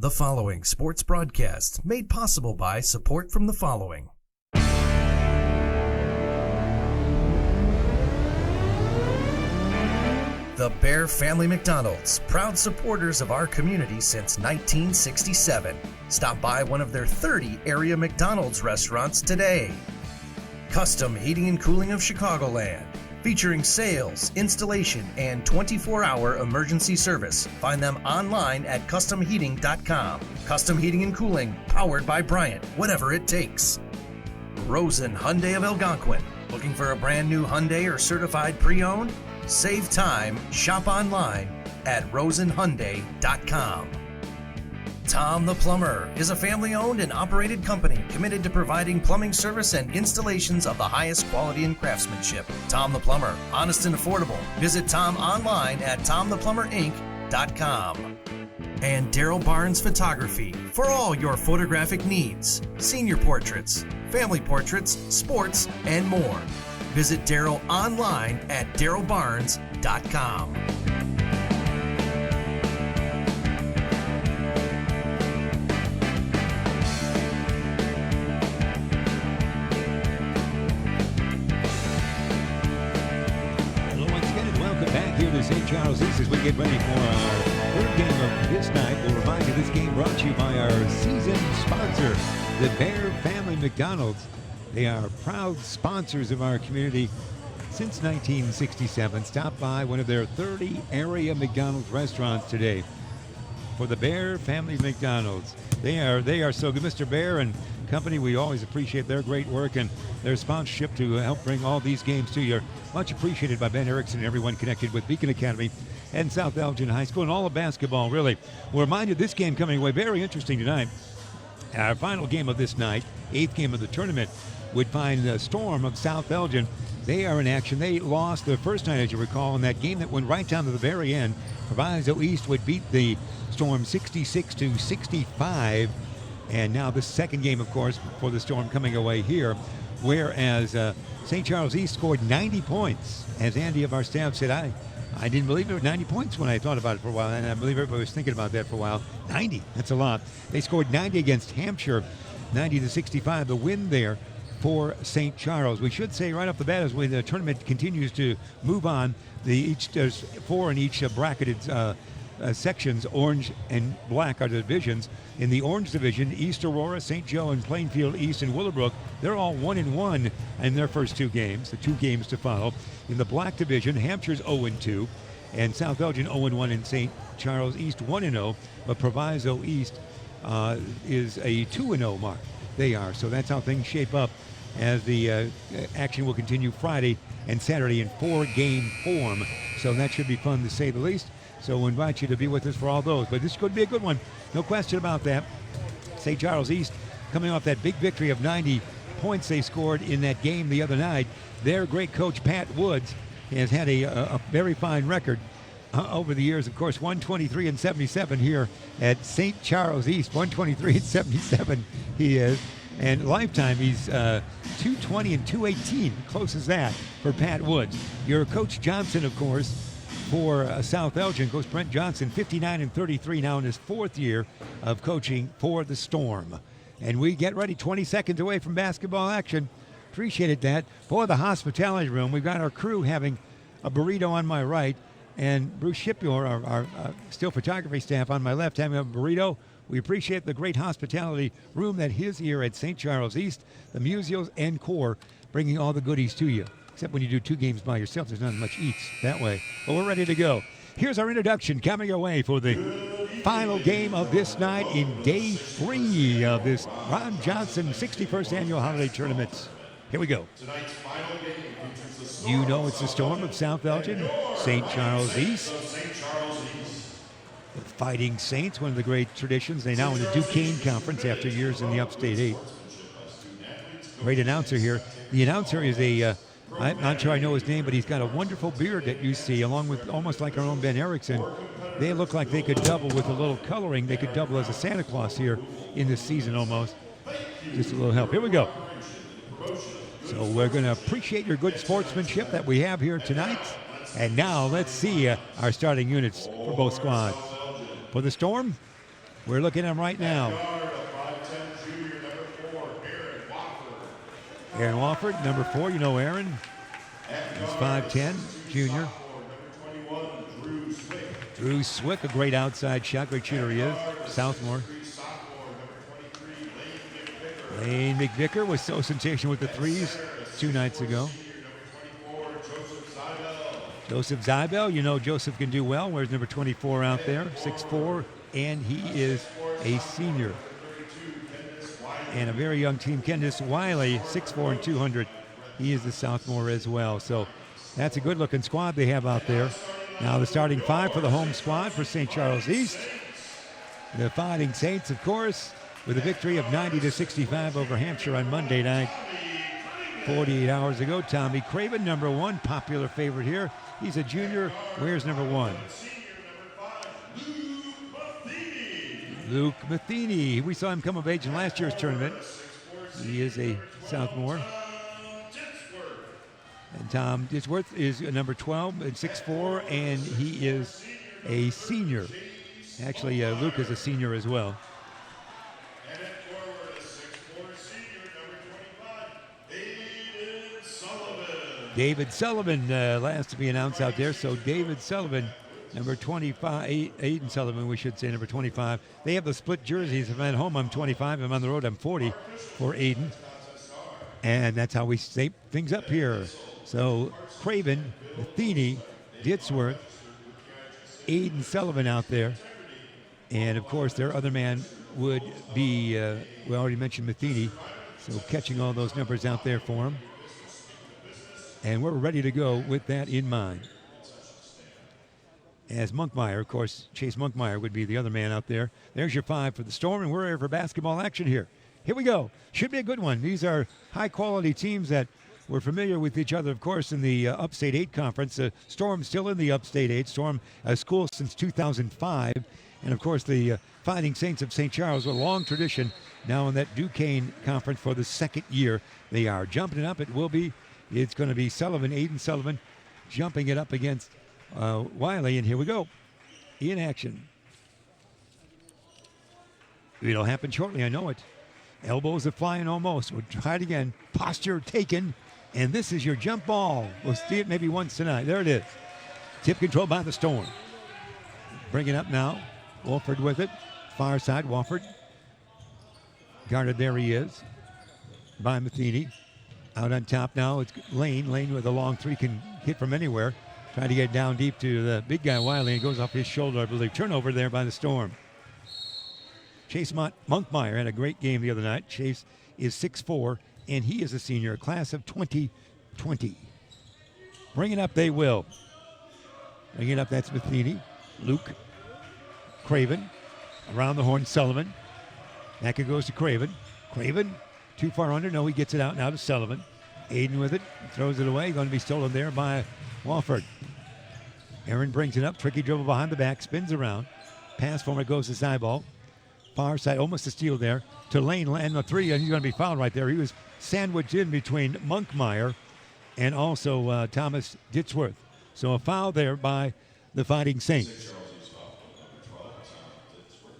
The following sports broadcast made possible by support from the following. The Bear Family McDonald's, proud supporters of our community since 1967. Stop by one of their 30 area McDonald's restaurants today. Custom Heating and Cooling of Chicagoland, featuring sales, installation, and 24-hour emergency service. Find them online at customheating.com. Custom Heating and Cooling, powered by Bryant, whatever it takes. Rosen Hyundai of Algonquin. Looking for a brand new Hyundai or certified pre-owned? Save time, shop online at rosenhyundai.com. Tom the Plumber is a family-owned and operated company committed to providing plumbing service and installations of the highest quality and craftsmanship. Tom the Plumber, honest and affordable. Visit Tom online at tomtheplumberinc.com. And Daryl Barnes Photography for all your photographic needs. Senior portraits, family portraits, sports, and more. Visit Daryl online at darylbarnes.com. Here to St. Charles East as we get ready for our third game of this night. We'll remind you this game brought to you by our season sponsor, the Bear Family McDonald's. They are proud sponsors of our community since 1967. Stop by one of their 30 area McDonald's restaurants today for the Bear Family McDonald's. They are so good. Mr. Bear and company, we always appreciate their great work and their sponsorship to help bring all these games to you. Much appreciated by Ben Erickson and everyone connected with Beacon Academy and South Elgin High School and all of basketball, really. We'll remind you this game coming away very interesting tonight. Our final game of this night, 8th game of the tournament, would find the Storm of South Elgin. They are in action. They lost the first night, as you recall, in that game that went right down to the very end. Proviso East would beat the Storm 66-65. And now the second game, of course, for the Storm coming away here, whereas St. Charles East scored 90 points. As Andy of our staff said, I didn't believe it was 90 points when I thought about it for a while, and I believe everybody was thinking about that for a while. 90, that's a lot. They scored 90 against Hampshire, 90-65, the win there for St. Charles. We should say right off the bat as the tournament continues to move on, there's 4 in each bracketed sections. Orange and black are the divisions. In the orange division, East Aurora, St. Joe, and Plainfield East and Willowbrook, they're all 1-1 in their first 2 games, the 2 games to follow. In the black division, Hampshire's 0-2, and South Elgin 0-1, and St. Charles East 1-0, but Proviso East is a 2-0 mark. They are, so that's how things shape up as the action will continue Friday and Saturday in 4-game form. So that should be fun to say the least. So we'll invite you to be with us for all those. But this could be a good one. No question about that. St. Charles East coming off that big victory of 90 points they scored in that game the other night. Their great coach, Pat Woods, has had a very fine record over the years. Of course, 123-77 here at St. Charles East. 123-77 he is. And lifetime, he's 220-218. Close as that for Pat Woods. Your Coach Johnson, of course, for South Elgin, Coach Brent Johnson, 59-33 now in his 4th year of coaching for the Storm. And we get ready, 20 seconds away from basketball action. Appreciated that. For the hospitality room, we've got our crew having a burrito on my right, and Bruce Shipyor, our still photography staff, on my left having a burrito. We appreciate the great hospitality room that is here at St. Charles East, the Musials and Core, bringing all the goodies to you. Except when you do 2 games by yourself, there's not much eats that way. But we're ready to go. Here's our introduction coming your way for the final game of this night in day 3 of this Ron Johnson 61st Annual Holiday Tournament. Here we go. You know it's the Storm of South Elgin, St. Charles East. The Fighting Saints, one of the great traditions. They now in the Duquesne Conference after years in the Upstate 8. Great announcer here. The announcer is I'm not sure I know his name, but he's got a wonderful beard that you see, along with almost like our own Ben Erickson. They look like they could double with a little coloring. They could double as a Santa Claus here in this season almost. Just a little help. Here we go. So we're going to appreciate your good sportsmanship that we have here tonight. And now let's see our starting units for both squads. For the Storm, We're looking at him right now. Aaron Wofford, number 4. You know Aaron. He's 5'10", junior. Drew Swick, a great outside shot. Great shooter he is. Sophomore. Lane McVicker was so sensational with the threes 2 nights ago. Joseph Zybel, you know Joseph can do well. Wears number 24 out there, 6'4", and he is a senior. And a very young team, Kendis Wiley, 6'4" and 200. He is the sophomore as well. So that's a good-looking squad they have out there. Now the starting 5 for the home squad for St. Charles East. The Fighting Saints, of course, with a victory of 90-65 over Hampshire on Monday night. 48 hours ago, Tommy Craven, number 1, popular favorite here. He's a junior, wears number 1. Luke Matheny, we saw him come of age in last year's tournament. He is a sophomore. And Tom Ditsworth is number 12 and 6'4", and he is a senior. Actually, Luke is a senior as well. David Sullivan, last to be announced out there. So David Sullivan, number 25, Aiden Sullivan, we should say, number 25. They have the split jerseys. If I'm at home, I'm 25. If I'm on the road, I'm 40 for Aiden. And that's how we shape things up here. So Craven, Matheny, Ditsworth, Aiden Sullivan out there. And, of course, their other man would be, we already mentioned Matheny, so catching all those numbers out there for him. And we're ready to go with that in mind. As Monkmeyer, of course, Chase Monkmeyer would be the other man out there. There's your 5 for the Storm, and we're here for basketball action here. Here we go. Should be a good one. These are high-quality teams that we're familiar with each other, of course, in the Upstate 8 Conference. Storm still in the Upstate 8. Storm, a school since 2005. And, of course, the Fighting Saints of St. Charles, a long tradition now in that Duquesne Conference for the second year. They are jumping it up. It's going to be Sullivan, Aiden Sullivan, jumping it up against Wiley. And here we go. In action. It'll happen shortly, I know it. Elbows are flying almost. We'll try it again. Posture taken. And this is your jump ball. We'll see it maybe once tonight. There it is. Tip control by the Storm. Bring it up now. Wolford with it. Far side, Wofford. Guarded, there he is. By Matheny. Out on top now, it's Lane. Lane with a long 3 can hit from anywhere. Trying to get down deep to the big guy, Wiley, and goes off his shoulder, I believe. Turnover there by the Storm. Chase Monkmeyer had a great game the other night. Chase is 6'4", and he is a senior, a class of 2020. Bring it up, they will. Bring it up, that's Matheny. Luke. Craven. Around the horn, Sullivan. Back it goes to Craven. Craven, too far under. No, he gets it out now to Sullivan. Aiden with it. Throws it away. Going to be stolen there by Wofford. Aaron brings it up. Tricky dribble behind the back. Spins around. Pass for him. It goes to Zybal. Far side. Almost a steal there. To Lane. And the 3. And he's going to be fouled right there. He was sandwiched in between Monkmeyer and also Thomas Ditsworth. So a foul there by the Fighting Saints.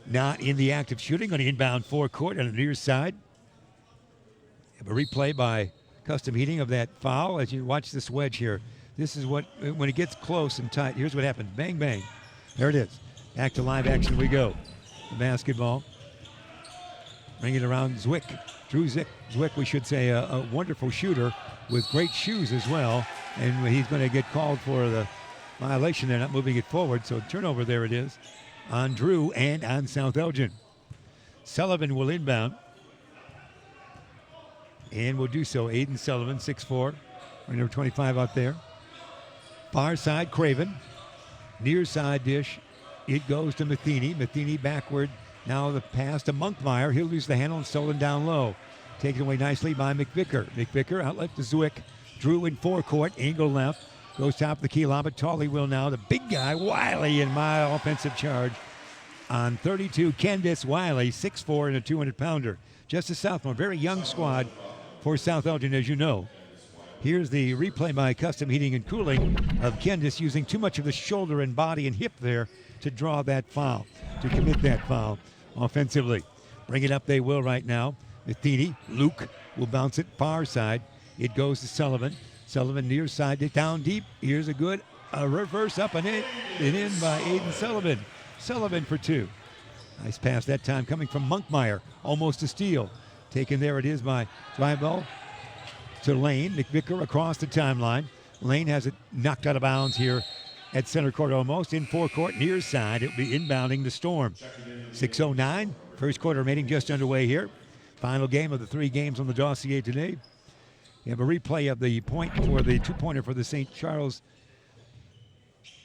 Not in the act of shooting. Going to inbound forecourt on the near side. A replay by Custom Heating of that foul as you watch this wedge here. This is what, when it gets close and tight, here's what happens. Bang, bang. There it is. Back to live action we go. The basketball. Bring it around Zwick. Drew Zwick, we should say, a wonderful shooter with great shoes as well. And he's going to get called for the violation. They're not moving it forward. So turnover there it is on Drew and on South Elgin. Sullivan will inbound. And will do so. Aiden Sullivan, 6'4", number 25 out there. Far side, Craven. Near side dish. It goes to Matheny. Matheny backward. Now the pass to Monkmeyer. He'll lose the handle and stolen down low. Taken away nicely by McVicker. McVicker outlet to Zwick. Drew in forecourt. Angle left. Goes top of the key lob. But Tawley will now. The big guy, Wiley, in my offensive charge. On 32, Candice Wiley, 6'4" and a 200-pounder. Just a sophomore. Very young squad for South Elgin, as you know. Here's the replay by Custom Heating and Cooling of Candice using too much of the shoulder and body and hip there to draw that foul, to commit that foul. offensively. Bring it up they will right now. Matheny, Luke will bounce it far side. It goes to Sullivan. Sullivan near side, down deep. Here's a good reverse up and in by Aiden Sullivan. Sullivan for 2. Nice pass that time coming from Monkmeyer. Almost a steal. Taken there it is by drive ball to Lane. McVicker across the timeline. Lane has it knocked out of bounds here at center court almost. In forecourt, near side. It'll be inbounding the Storm. 6:09. First quarter remaining just underway here. Final game of the 3 games on the dossier today. You have a replay of the point for the 2-pointer for the St. Charles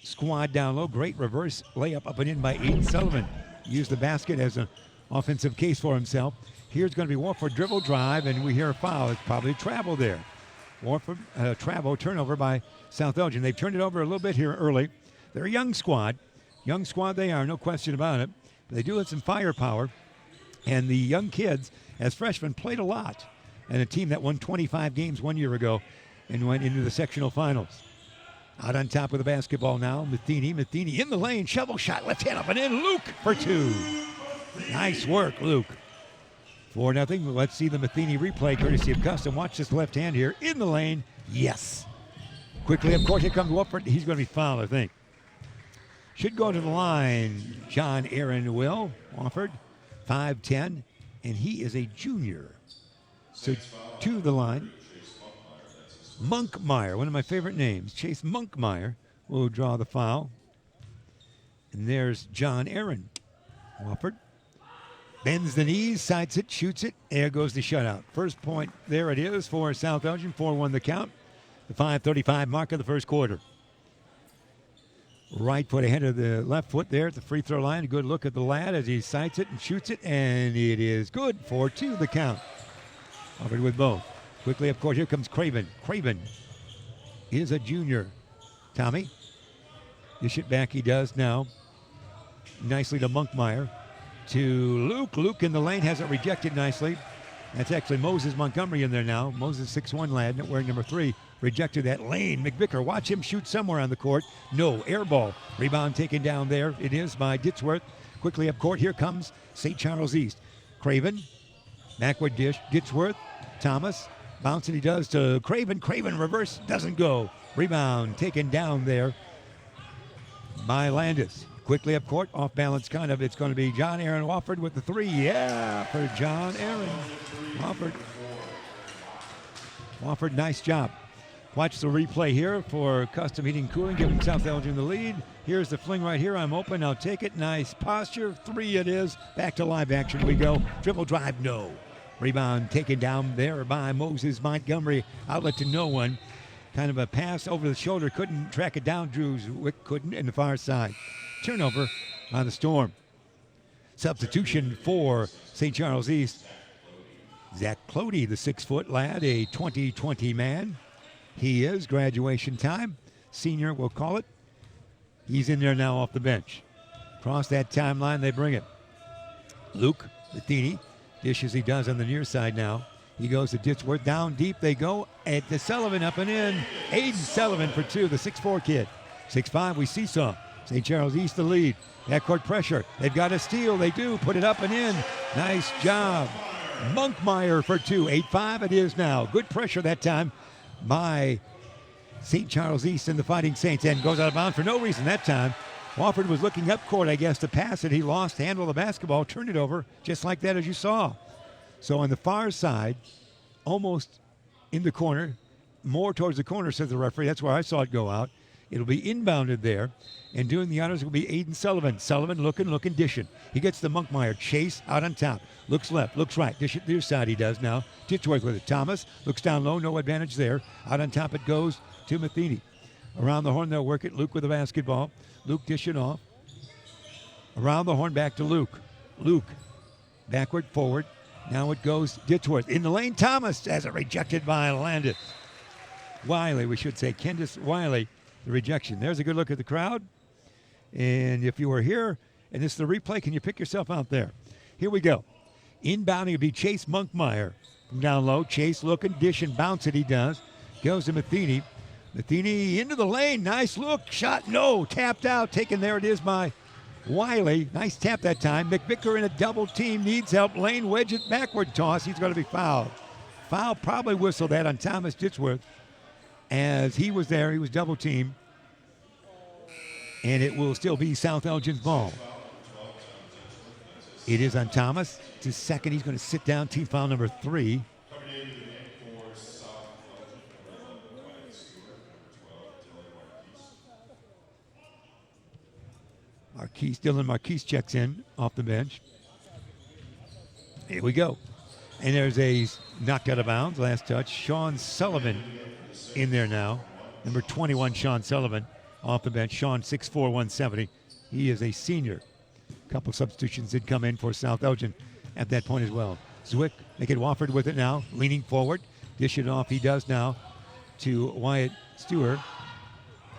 squad down low. Great reverse layup up and in by Aiden Sullivan. Used the basket as an offensive case for himself. Here's going to be Warford dribble drive, and we hear a foul. It's probably travel there. Warford travel turnover by South Elgin. They've turned it over a little bit here early. They're a young squad. Young squad they are, no question about it. But they do have some firepower. And the young kids, as freshmen, played a lot. And a team that won 25 games 1 year ago and went into the sectional finals. Out on top of the basketball now, Matheny in the lane, shovel shot, left hand up and in, Luke for 2. Nice work, Luke. 4-0. Let's see the Matheny replay, courtesy of Custom. Watch this left hand here, in the lane, yes. Quickly up court, here comes Wolford. He's going to be fouled, I think. Should go to the line, John Aaron will. Wofford, 5'10", and he is a junior. So to the line, Monkmeyer, one of my favorite names. Chase Monkmeyer will draw the foul. And there's John Aaron. Wofford bends the knees, sides it, shoots it. There goes the shutout. First point, there it is for South Elgin. 4-1 the count. The 5:35 mark of the first quarter. Right foot ahead of the left foot there at the free throw line. A good look at the lad as he sights it and shoots it, and it is good. 4-2 the count. Wofford with both. Quickly up court, here comes Craven. Craven is a junior. Tommy, dish it back, he does now. Nicely to Monkmeyer. To Luke. Luke in the lane, has it rejected nicely. That's actually Moses Montgomery in there now. Moses, 6'1" lad, wearing number 3. Rejected that lane. McVicker, watch him shoot somewhere on the court. No, air ball. Rebound taken down there. It is by Ditzworth. Quickly up court, here comes St. Charles East. Craven, backward dish. Ditzworth, Thomas. Bounce, and he does to Craven. Craven reverse, doesn't go. Rebound taken down there by Landis. Quickly up court, off balance kind of. It's going to be John Aaron Wofford with the 3. Yeah, for John Aaron. Wofford, nice job. Watch the replay here for Custom Heating Cooling, giving South Elgin the lead. Here's the fling right here. I'm open. I'll take it. Nice posture. 3 it is. Back to live action we go. Dribble drive, no. Rebound taken down there by Moses Montgomery. Outlet to no one. Kind of a pass over the shoulder. Couldn't track it down. Drew Zwick couldn't in the far side. Turnover on the Storm. Substitution for St. Charles East. Zach Clody, the 6-foot lad, a 2020 man. He is graduation time. Senior, we'll call it. He's in there now off the bench. Across that timeline, they bring it. Luke Matheny dishes he does on the near side now. He goes to Ditzworth. Down deep they go. At the Sullivan up and in. Aiden Sullivan for 2, the 6'4" kid. 6'5", we seesaw. St. Charles East the lead. Backcourt pressure. They've got a steal. They do. Put it up and in. Nice job. Monkmeyer for 2. 8-5 it is now. Good pressure that time by St. Charles East and the Fighting Saints. And goes out of bounds for no reason that time. Wofford was looking up court, I guess, to pass it. He lost handle of the basketball, turned it over, just like that as you saw. So on the far side, almost in the corner, more towards the corner, says the referee. That's where I saw it go out. It'll be inbounded there. And doing the honors will be Aiden Sullivan. Sullivan looking, dishing. He gets the Monkmeyer. Chase out on top. Looks left, looks right. Dish it to the side he does now. Ditchworth with it. Thomas looks down low. No advantage there. Out on top it goes to Matheny. Around the horn they'll work it. Luke with the basketball. Luke dishing off. Around the horn back to Luke. Luke backward, forward. Now it goes Ditchworth. In the lane, Thomas has it rejected by Landis. Wiley, we should say. Kendis Wiley, the rejection. There's a good look at the crowd. And if you were here, and this is the replay, can you pick yourself out there? Here we go. Inbounding would be Chase Monkmeyer. From down low, Chase looking, dish and bounce it he does. Goes to Matheny. Matheny into the lane. Nice look. Shot, no. Tapped out. Taken there it is by Wiley, nice tap that time. McVicker in a double team, needs help. Lane wedge it backward toss. He's going to be fouled. Foul probably whistled that on Thomas Ditchworth as he was there. He was double teamed. And it will still be South Elgin's ball. It is on Thomas. It's his second. He's going to sit down. Team foul number 3. Dylan Marquise checks in off the bench. Here we go. And there's a knocked out of bounds. Last touch. Sean Sullivan in there now. Number 21, Sean Sullivan off the bench. Sean, 6'4", 170. He is a senior. A couple substitutions did come in for South Elgin at that point as well. Zwick, they get Wofford with it now, leaning forward. Dish it off, he does now, to Wyatt Stewart.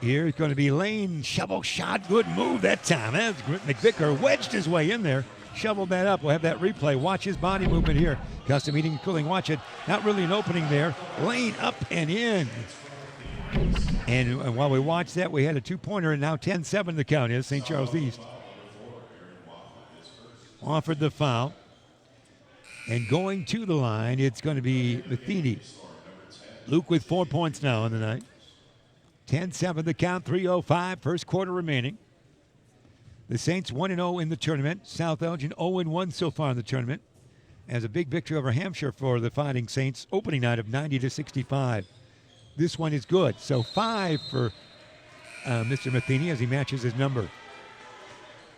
Here it's going to be Lane, shovel shot, good move that time. That's McVicker wedged his way in there, shoveled that up. We'll have that replay. Watch his body movement here. Custom Heating and Cooling, watch it. Not really an opening there. Lane up and in. And while we watch that, we had a 2-pointer, and now 10-7 the count is St. Charles East. Offered the foul. And going to the line, it's going to be Matheny. Luke with 4 points now on the night. 10-7 the count, 3:05, first quarter remaining. The Saints 1-0 in the tournament. South Elgin 0-1 so far in the tournament. As a big victory over Hampshire for the Fighting Saints, opening night of 90-65. This one is good. So 5 for Mr. Matheny as he matches his number.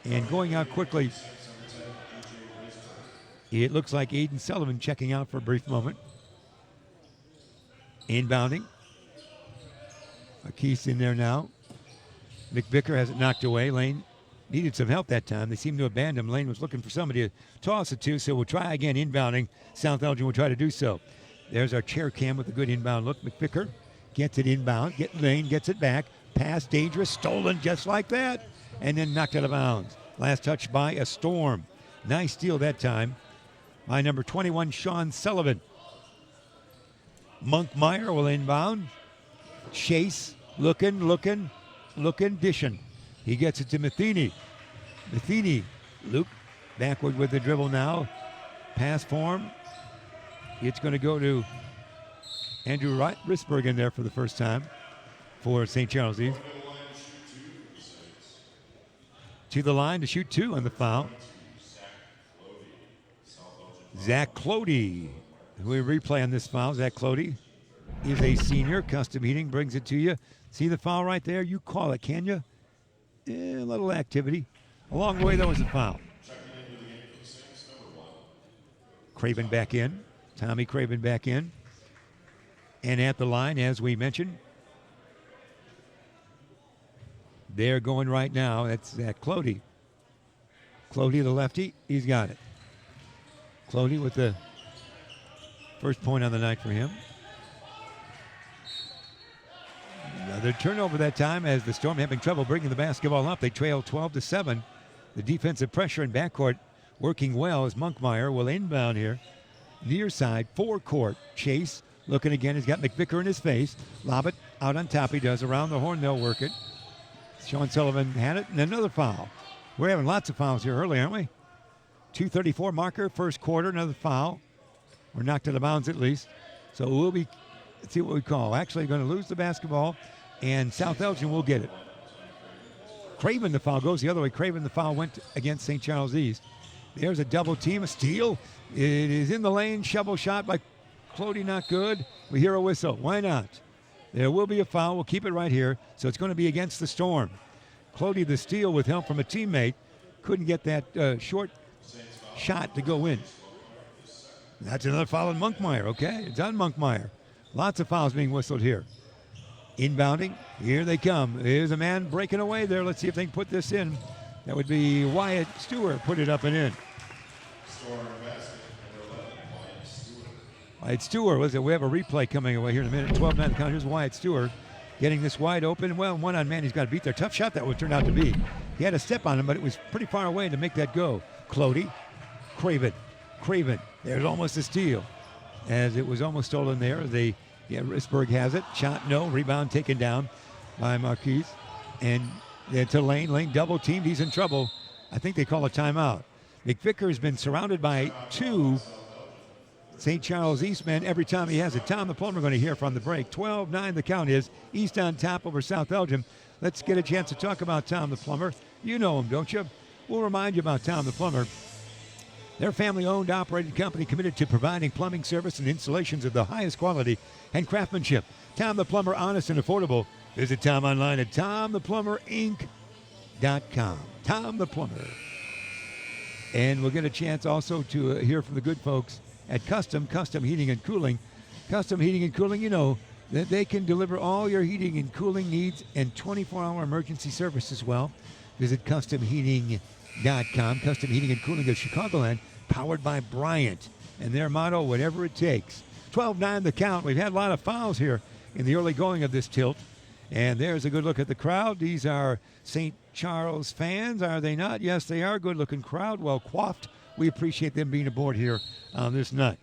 And going out quickly, it looks like Aiden Sullivan checking out for a brief moment. Inbounding. Marquise in there now. McVicker has it knocked away. Lane needed some help that time. They seemed to abandon him. Lane was looking for somebody to toss it to, so we'll try again inbounding. South Elgin will try to do so. There's our chair cam with a good inbound look. McVicker gets it inbound. Lane gets it back. Pass dangerous. Stolen just like that. And then knocked out of bounds. Last touch by a Storm. Nice steal that time by number 21, Sean Sullivan. Monkmeyer will inbound. Chase, looking, dishing. He gets it to Matheny. Luke, backward with the dribble now. Pass form. It's going to go to Andrew Risberg in there for the first time for St. Charles East. To the line to shoot 2 on the foul. Zach Clody. We replay on this foul. Zach Clody is a senior. Custom Heating brings it to you. See the foul right there? You call it, can you? A little activity. Along the way, that was a foul. Craven back in. Tommy Craven back in. And at the line, as we mentioned, they're going right now. That's Zach Clody. Clody, the lefty, he's got it. Clody with the first point on the night for him. Another turnover that time as the Storm having trouble bringing the basketball up. They trail 12-7. The defensive pressure in backcourt working well as Monkmeyer will inbound here. Near side, forecourt. Chase looking again. He's got McVicker in his face. Lob it out on top. He does. Around the horn, they'll work it. Sean Sullivan had it, and another foul. We're having lots of fouls here early, aren't we? 2:34 marker, first quarter, another foul. We're knocked out of bounds at least. So we'll be, let's see what we call. Actually going to lose the basketball, and South Elgin will get it. Craven, the foul goes the other way. Craven, the foul went against St. Charles East. There's a double team, a steal. It is in the lane, shovel shot by Clody, not good. We hear a whistle. Why not? There will be a foul. We'll keep it right here. So it's going to be against the Storm. Clody, the steal with help from a teammate, couldn't get that short shot to go in. That's another foul on Monkmeyer. Okay, it's on Monkmeyer. Lots of fouls being whistled here. Inbounding, here they come. There's a man breaking away there. Let's see if they can put this in. That would be Wyatt Stewart. Put it up and in. Wyatt Stewart was it? We have a replay coming away here in a minute. 12-9 count. Here's Wyatt Stewart getting this wide open. Well, one on man, he's got to beat there. Tough shot that would turn out to be. He had a step on him, but it was pretty far away to make that go. Clody, Craven. There's almost a steal, as it was almost stolen there. Risberg has it. Shot no. Rebound taken down by Marquise. And to Lane. Lane double teamed. He's in trouble. I think they call a timeout. McVicker has been surrounded by two St. Charles East men every time he has it. Tom the Plumber going to hear from the break. 12-9 the count is. East on top over South Elgin. Let's get a chance to talk about Tom the Plumber. You know him, don't you? We'll remind you about Tom the Plumber. They're a family-owned, operated company committed to providing plumbing service and installations of the highest quality and craftsmanship. Tom the Plumber, honest and affordable. Visit Tom online at TomThePlumberInc.com. Tom the Plumber. And we'll get a chance also to hear from the good folks at Custom Heating and Cooling. Custom Heating and Cooling, you know that they can deliver all your heating and cooling needs and 24-hour emergency service as well. Visit CustomHeating.com. Custom Heating and Cooling of Chicagoland, powered by Bryant. And their motto, whatever it takes. 12-9 the count. We've had a lot of fouls here in the early going of this tilt. And there's a good look at the crowd. These are St. Charles fans, are they not? Yes, they are. Good-looking crowd, well coiffed. We appreciate them being aboard here on this night.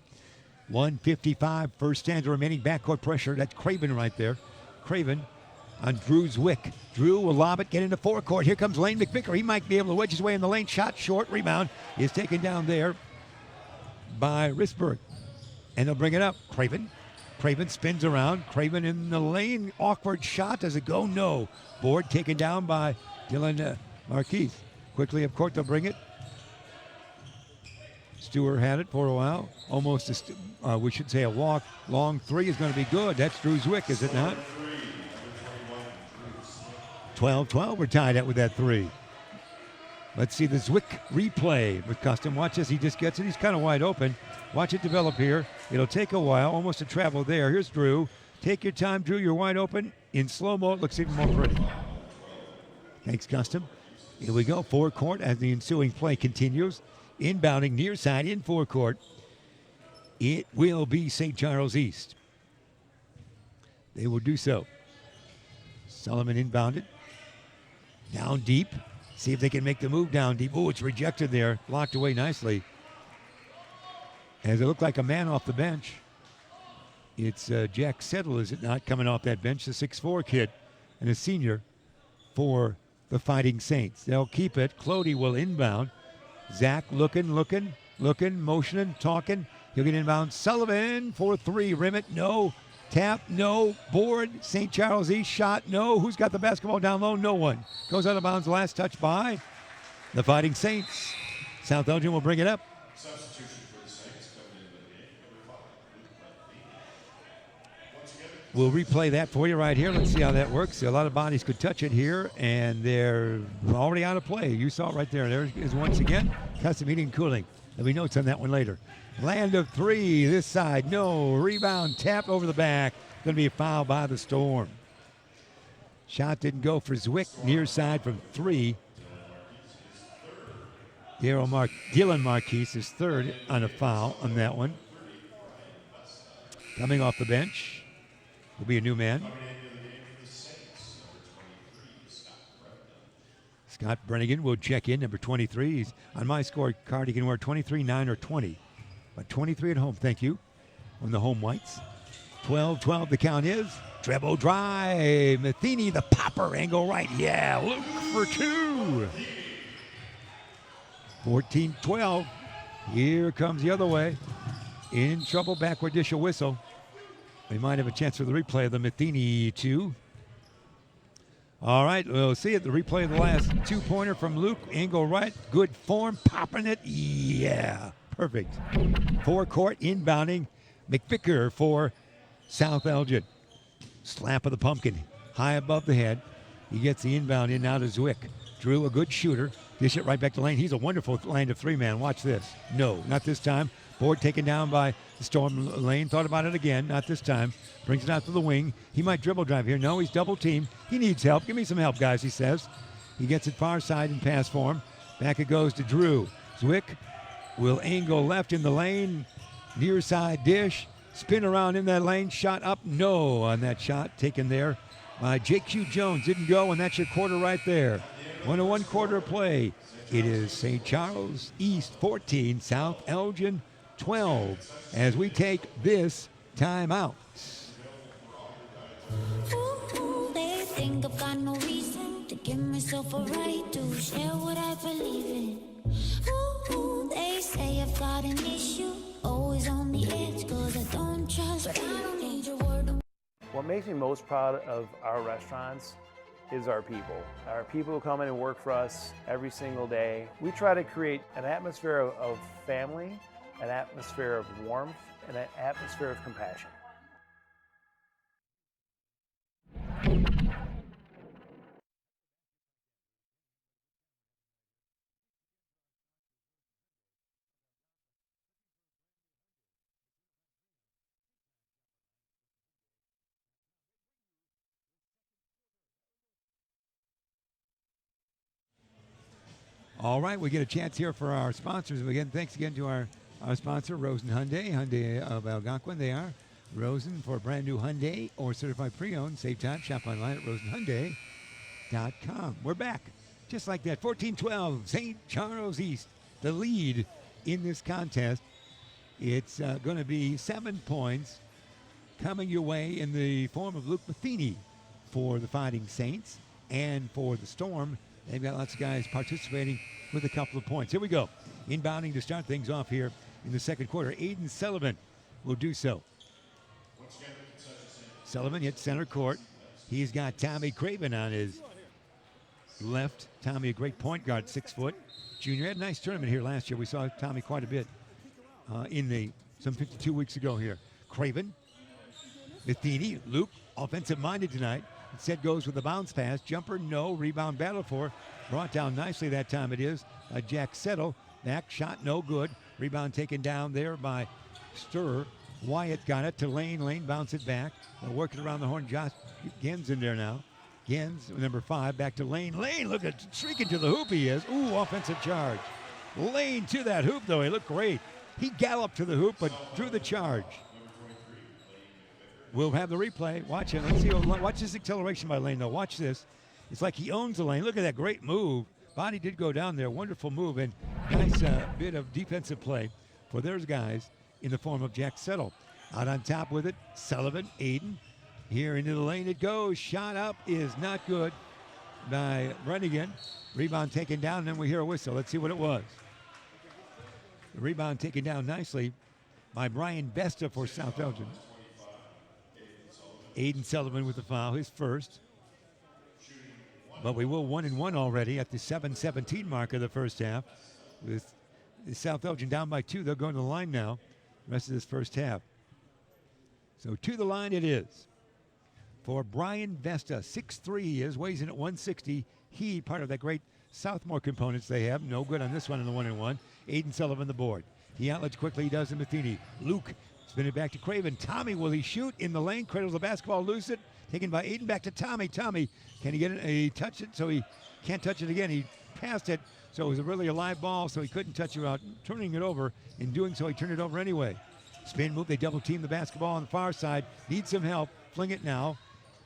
1:55, first stanza remaining. Backcourt pressure. That's Craven right there. Craven on Drew Zwick. Drew will lob it, get into forecourt. Here comes Lane McVicker. He might be able to wedge his way in the lane. Shot short. Rebound is taken down there by Risberg. And they'll bring it up. Craven spins around. Craven in the lane. Awkward shot. Does it go? No. Board taken down by Dylan Marquise. Quickly up court, they'll bring it. Stewart had it for a while. Almost, we should say, a walk. Long three is going to be good. That's Drew Zwick, is it not? 12-12, we're tied up with that three. Let's see the Zwick replay with Custom. Watch this, he just gets it. He's kind of wide open. Watch it develop here. It'll take a while, almost a travel there. Here's Drew. Take your time, Drew. You're wide open. In slow-mo, it looks even more pretty. Thanks, Custom. Here we go, forecourt as the ensuing play continues. Inbounding near side in forecourt. It will be St. Charles East. They will do so. Sullivan inbounded. Down deep. See if they can make the move down deep. Oh, it's rejected there. Blocked away nicely. As it looked like a man off the bench. It's Jack Settle, is it not, coming off that bench. The 6'4 kid and a senior for the Fighting Saints. They'll keep it. Clody will inbound. Zach looking, motioning, talking. He'll get inbound. Sullivan for three. Rim it. No. Tap. No. Board. St. Charles East shot. No. Who's got the basketball down low? No one. Goes out of bounds. Last touch by the Fighting Saints. South Elgin will bring it up. Substitution for the Saints coming into the game. We'll replay that for you right here. Let's see how that works. A lot of bodies could touch it here, and they're already out of play. You saw it right there. There is once again Custom Heating and Cooling. There'll be notes on that one later. Land of three, this side, no. Rebound, tap over the back. Going to be a foul by the Storm. Shot didn't go for Zwick. Near side from three. Dylan Marquise is third on a foul on that one. Coming off the bench will be a new man. Scott Brennigan will check in, number 23. He's on my scorecard. He can wear 23, 9, or 20. But 23 at home, thank you, on the home whites. 12-12 the count is. Treble drive. Matheny, the popper, angle right. Yeah, look for two. 14-12. Here comes the other way. In trouble, backward dish a whistle. We might have a chance for the replay of the Matheny two. All right, we'll see it. The replay of the last two-pointer from Luke. Angle right, good form, popping it. Yeah, perfect. Forecourt inbounding. McVicker for South Elgin. Slap of the pumpkin, high above the head. He gets the inbound in now to Zwick. Drew, a good shooter. Dish it right back to Lane. He's a wonderful land of three-man. Watch this. No, not this time. Board taken down by the Storm. Lane thought about it again. Not this time. Brings it out to the wing. He might dribble drive here. No, he's double teamed. He needs help. Give me some help, guys, he says. He gets it far side in pass form. Back it goes to Drew. Zwick will angle left in the lane. Near side dish. Spin around in that lane. Shot up. No on that shot taken there by J.Q. Jones. Didn't go, and that's your quarter right there. 1-1 quarter play. It is St. Charles East 14, South Elgin 12 as we take this timeout. Ooh, they think I've got no reason to Give myself a right to share what I believe in. Ooh, they say I've got an issue, always on the edge, cause I don't trust, but I don't need your word. What makes me most proud of our restaurants is our people. Our people who come in and work for us every single day. We try to create an atmosphere of family, an atmosphere of warmth, and an atmosphere of compassion. All right, we get a chance here for our sponsors. Again, thanks again to our sponsor, Rosen Hyundai of Algonquin. They are Rosen for a brand new Hyundai or certified pre-owned. Save time, shop online at rosenhyundai.com. We're back, just like that. 14-12, St. Charles East, the lead in this contest. It's going to be 7 points coming your way in the form of Luke Matheny for the Fighting Saints, and for the Storm, they've got lots of guys participating with a couple of points. Here we go. Inbounding to start things off here in the second quarter. Aiden Sullivan will do so. Sullivan hits center court. He's got Tommy Craven on his left. Tommy, a great point guard, 6 foot. Junior had a nice tournament here last year. We saw Tommy quite a bit some 52 weeks ago here. Craven, Matheny, Luke, offensive-minded tonight. Instead goes with the bounce pass. Jumper, no. Rebound, battle for. Brought down nicely that time it is. Jack Settle. Back shot, no good. Rebound taken down there by Sturr. Wyatt got it to Lane. Lane bounce it back. Working around the horn. Josh Gens in there now. Gens, number 5, back to Lane. Lane, look at streaking to the hoop he is. Ooh, offensive charge. Lane to that hoop, though. He looked great. He galloped to the hoop, but drew the charge. We'll have the replay. Watch it. Let's see. Watch this acceleration by Lane, though. Watch this. It's like he owns the lane. Look at that great move. Body did go down there. Wonderful move, and nice bit of defensive play for those guys in the form of Jack Settle. Out on top with it, Sullivan, Aiden. Here into the lane it goes. Shot up is not good by Brennigan. Rebound taken down, and then we hear a whistle. Let's see what it was. The rebound taken down nicely by Brian Besta for South Elgin. Aiden Sullivan with the foul, his first. But we will 1-1 already at the 7:17 mark of the first half. With South Elgin down by 2, they'll go to the line now the rest of this first half. So to the line it is. For Brian Vesta, 6'3" he is, weighs in at 160. He, part of that great Southmore components they have. No good on this one in the 1-1. Aiden Sullivan the board. He outlets quickly, he does to Matheny. Luke, spin it back to Craven. Tommy, will he shoot in the lane? Cradles the basketball, loose it. Taken by Aiden, back to Tommy. Tommy, can he get it? He touched it, so he can't touch it again. He passed it, so it was really a live ball, so he couldn't touch it without turning it over. In doing so, he turned it over anyway. Spin move, they double team the basketball on the far side. Need some help. Fling it now.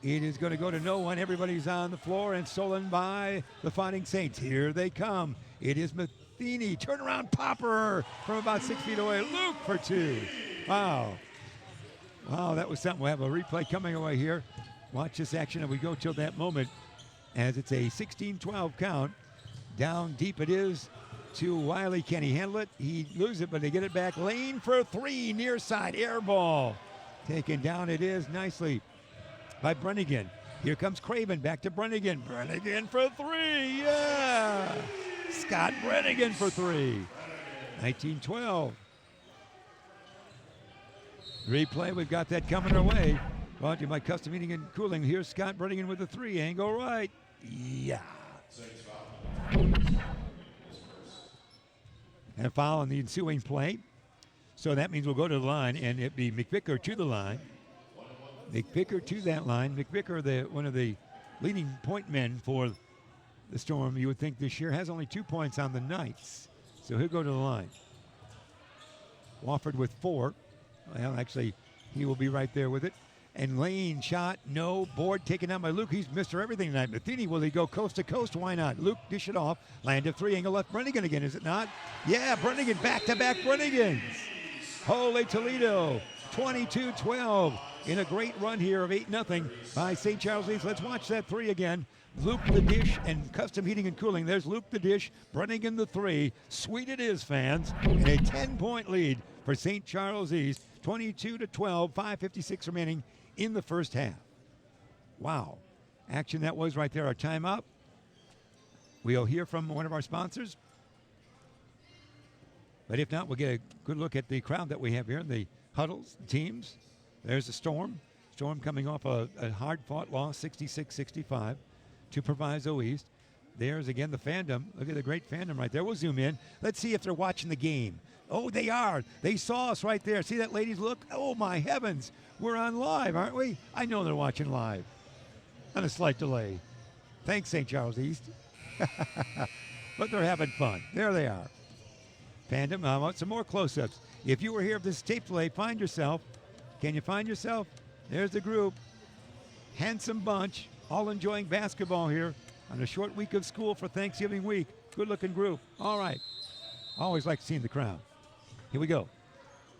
It is going to go to no one. Everybody's on the floor and stolen by the Fighting Saints. Here they come. It is Matheny. Turnaround popper from about 6 feet away. Luke for 2. Wow. Wow, that was something. We'll have a replay coming away here. Watch this action, and we go till that moment as it's a 16-12 count. Down deep it is to Wiley. Can he handle it? He loses it, but they get it back. Lane for 3, near side, air ball. Taken down it is nicely by Brennigan. Here comes Craven, back to Brennigan. Brennigan for 3, yeah! Scott Brennigan for 3. 19-12. Replay, we've got that coming our way. Brought to you by Custom Heating and Cooling. Here's Scott Brennigan with a 3, angle right. Yeah. And a foul on the ensuing play. So that means we'll go to the line, and it'd be McVicker to the line. McVicker to that line. McVicker, one of the leading point men for the Storm, you would think this year, has only 2 points on the Knights. So he'll go to the line. Wofford with 4. Well, actually, he will be right there with it. And Lane shot, no. Board taken down by Luke. He's Mr. Everything tonight. Matheny, will he go coast to coast? Why not? Luke, dish it off. Land of 3, angle left. Brennigan again, is it not? Yeah, Brennigan, back-to-back Brennigans. Holy Toledo, 22-12 in a great run here of 8-0 by St. Charles East. Let's watch that 3 again Luke the Dish and Custom Heating and Cooling. There's Luke the Dish, Brennigan the 3. Sweet it is, fans. And a 10-point lead for St. Charles East. 22-12, 5:56 remaining in the first half. Wow. Action that was right there. Our timeout. We'll hear from one of our sponsors. But if not, we'll get a good look at the crowd that we have here in the huddles, teams. There's the Storm. Storm coming off a hard-fought loss, 66-65 to Proviso East. There's, again, the fandom. Look at the great fandom right there. We'll zoom in. Let's see if they're watching the game. Oh, they are. They saw us right there. See that ladies look? Oh, my heavens. We're on live, aren't we? I know they're watching live. On a slight delay. Thanks, St. Charles East. But they're having fun. There they are. Fandom, I want some more close-ups. If you were here for this tape delay, find yourself. Can you find yourself? There's the group. Handsome bunch, all enjoying basketball here on a short week of school for Thanksgiving week. Good-looking group. All right. Always like seeing the crowd. Here we go.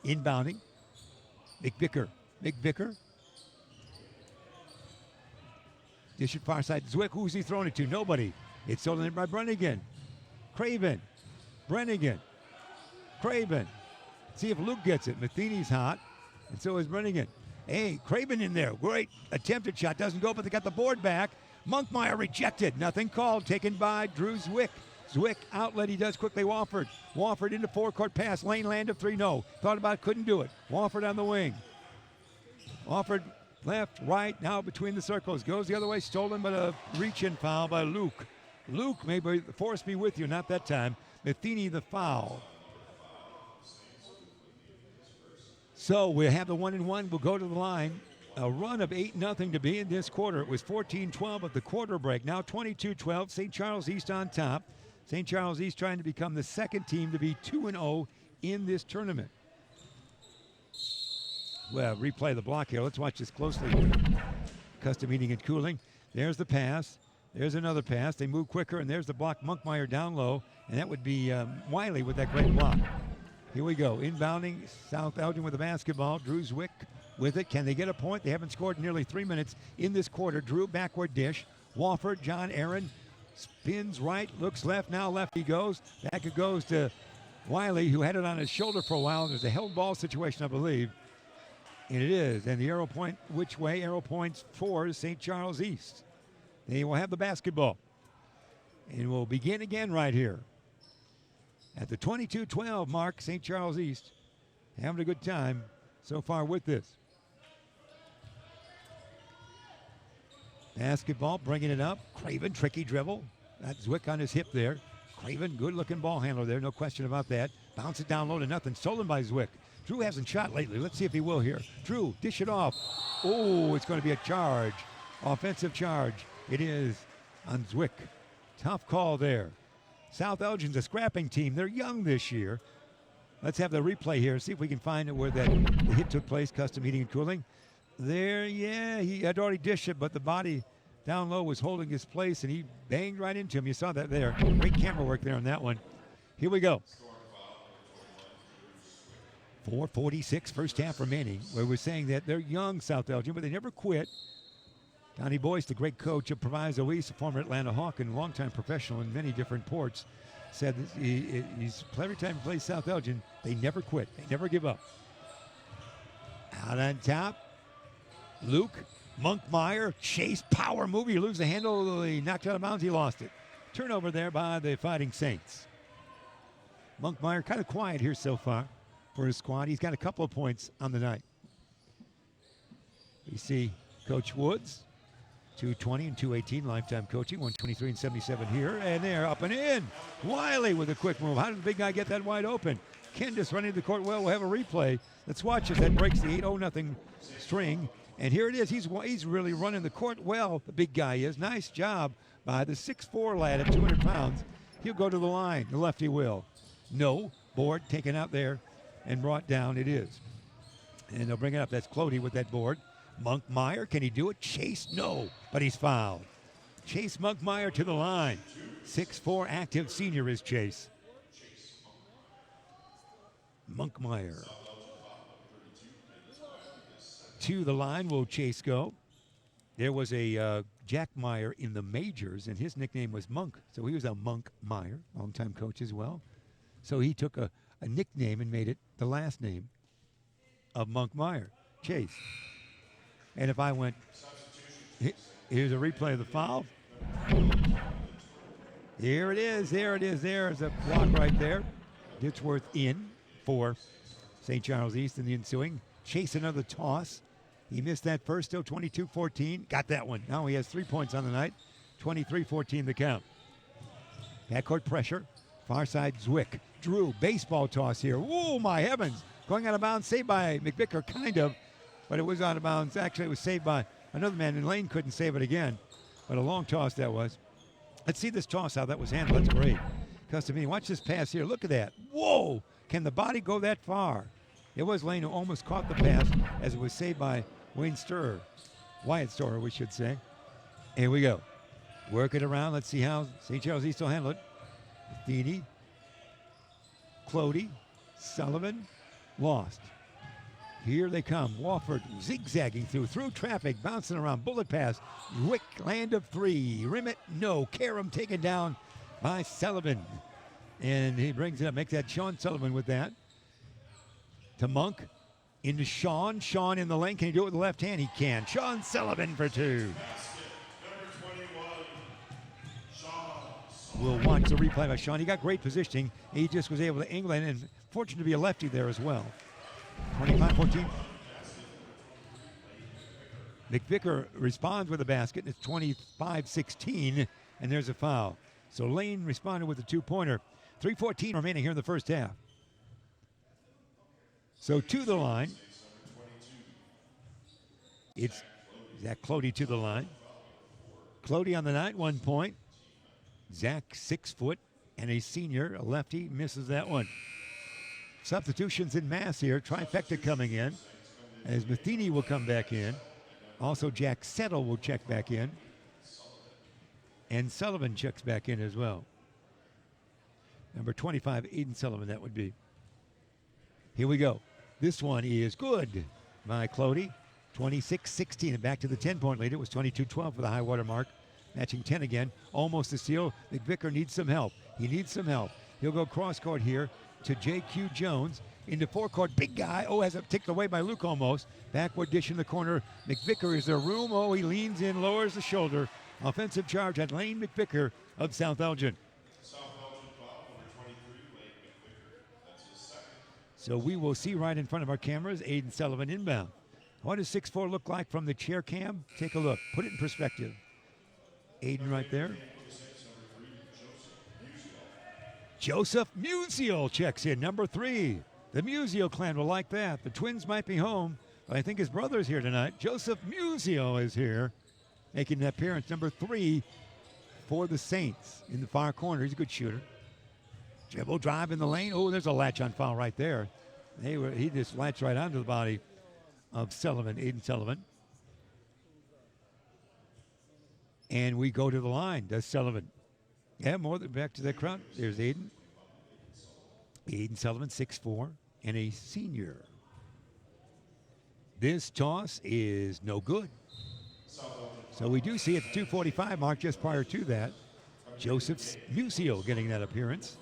Inbounding. McVicker. Dish it far side. Zwick, who's he throwing it to? Nobody. It's stolen in by Brennigan. Craven. Brennigan. Craven. See if Luke gets it. Matheny's hot, and so is Brennigan. Hey, Craven in there. Great attempted shot. Doesn't go, but they got the board back. Monkmeyer rejected. Nothing called. Taken by Drew Zwick. Zwick outlet. He does quickly. Wofford. Wofford into forecourt pass. Lane land of 3. No. Thought about it. Couldn't do it. Wofford on the wing. Wofford left, right. Now between the circles. Goes the other way. Stolen, but a reach-in foul by Luke. Luke may force me with you. Not that time. Matheny the foul. So we have the 1-and-1. We'll go to the line. A run of 8-0 to be in this quarter. It was 14-12 at the quarter break. Now 22-12. St. Charles East on top. St. Charles East trying to become the second team to be 2-0 in this tournament. Well, replay the block here. Let's watch this closely. Custom Heating and Cooling. There's the pass. There's another pass. They move quicker, and there's the block. Monkmeyer down low, and that would be Wiley with that great block. Here we go. Inbounding, South Elgin with the basketball. Drew Zwick with it. Can they get a point? They haven't scored in nearly 3 minutes in this quarter. Drew, backward dish. Wofford, John Aaron, spins right, looks left. Now left he goes. Back it goes to Wiley, who had it on his shoulder for a while. There's a held ball situation, I believe. And it is. And the arrow point, which way? Arrow points for St. Charles East. They will have the basketball. And we'll begin again right here. At the 22-12 mark, St. Charles East having a good time so far with this. Basketball, bringing it up. Craven, tricky dribble. That's Zwick on his hip there. Craven, good-looking ball handler there, no question about that. Bounce it down low to nothing. Stolen by Zwick. Drew hasn't shot lately. Let's see if he will here. Drew, dish it off. Oh, it's going to be a charge. Offensive charge. It is on Zwick. Tough call there. South Elgin's a scrapping team. They're young this year. Let's have the replay here. See if we can find where the hit took place. Custom Heating and Cooling. There, yeah, he had already dished it, but the body down low was holding his place, and he banged right into him. You saw that there. Great camera work there on that one. Here we go. 4:46 first half remaining, where we're saying that they're young, South Elgin, but they never quit. Donnie Boyce, the great coach of Proviso East, a former Atlanta Hawk and longtime professional in many different ports, said that he's every time he plays South Elgin, they never quit. They never give up. Out on top, Luke Monkmeyer, chase, power move. He loses the handle. He knocked out of bounds. He lost it. Turnover there by the Fighting Saints. Monkmeyer kind of quiet here so far for his squad. He's got a couple of points on the night. We see Coach Woods, 220 and 218 lifetime coaching, 123 and 77 here, and they're up and in. Wiley with a quick move. How did the big guy get that wide open? Kendis running the court well. We'll have a replay. Let's watch as that breaks the 8-0 string. And here it is. He's really running the court well, the big guy is. Nice job by the 6'4 lad at 200 pounds. He'll go to the line. The lefty will. No. Board taken out there and brought down. It is. And they'll bring it up. That's Clody with that board. Monkmeyer, can he do it? Chase, no, but he's fouled. Chase Monkmeyer to the line. 6'4 active senior is Chase. Monkmeyer. To the line will Chase go. There was a Jack Meyer in the majors, and his nickname was Monk. So he was a Monk Meyer, longtime coach as well. So he took a nickname and made it the last name of Monk Meyer, Chase. And if I went, here's a replay of the foul. Here it is, there's a block right there. Ditchworth in for St. Charles East in the ensuing. Chase another toss. He missed that first, still 22-14. Got that one. Now he has 3 points on the night. 23-14 the count. Backcourt pressure. Far side Zwick. Drew, baseball toss here. Whoa, my heavens. Going out of bounds, saved by McVicker, kind of. But it was out of bounds. Actually, it was saved by another man, and Lane couldn't save it again. But a long toss that was. Let's see this toss, how that was handled. That's great. Customini, watch this pass here. Look at that. Whoa! Can the body go that far? It was Lane who almost caught the pass as it was saved by Wyatt Storer, we should say. Here we go. Work it around. Let's see how St. Charles East will handle it. Athene, Clody, Sullivan, lost. Here they come. Wofford zigzagging through traffic, bouncing around. Bullet pass. Wick, land of three. Rim it, no. Karam taken down by Sullivan. And he brings it up, makes that Sean Sullivan with that. To Monk, into Sean. Sean in the lane. Can he do it with the left hand? He can. Sean Sullivan for two. We'll watch the replay by Sean. He got great positioning. He just was able to angle it, and fortunate to be a lefty there as well. 25-14. McVicker responds with a basket. It's 25-16, and there's a foul. So Lane responded with a two-pointer. 3:14 remaining here in the first half. So to the line. It's Zach Clody to the line. Clody on the night, 1 point. Zach, 6 foot, and a senior, a lefty, misses that one. Substitutions in mass here. Trifecta coming in, as Matheny will come back in. Also, Jack Settle will check back in. And Sullivan checks back in as well. Number 25, Aiden Sullivan, that would be. Here we go. This one is good by Clody. 26-16, and back to the 10-point lead. It was 22-12 for the high water mark. Matching 10 again. Almost a steal. McVicker needs some help. He needs some help. He'll go cross court here to J.Q. Jones. Into forecourt. Big guy. Oh, has it ticked away by Luke almost. Backward dish in the corner. McVicker, is there room? Oh, he leans in, lowers the shoulder. Offensive charge at Lane McVicker of South Elgin. So we will see right in front of our cameras, Aiden Sullivan inbound. What does 6'4" look like from the chair cam? Take a look. Put it in perspective. Aiden right there. Joseph Musial checks in, number 3. The Musial clan will like that. The twins might be home, but I think his brother's here tonight. Joseph Musial is here, making an appearance, number 3 for the Saints in the far corner. He's a good shooter. Dribble drive in the lane. Oh, there's a latch-on foul right there. He just latched right onto the body of Sullivan, Aiden Sullivan. And we go to the line. Does Sullivan? Yeah, more than back to the crowd. There's Aiden. Aiden Sullivan, 6'4", and a senior. This toss is no good. So we do see at the 2:45 mark, just prior to that, Joseph Musial getting that appearance.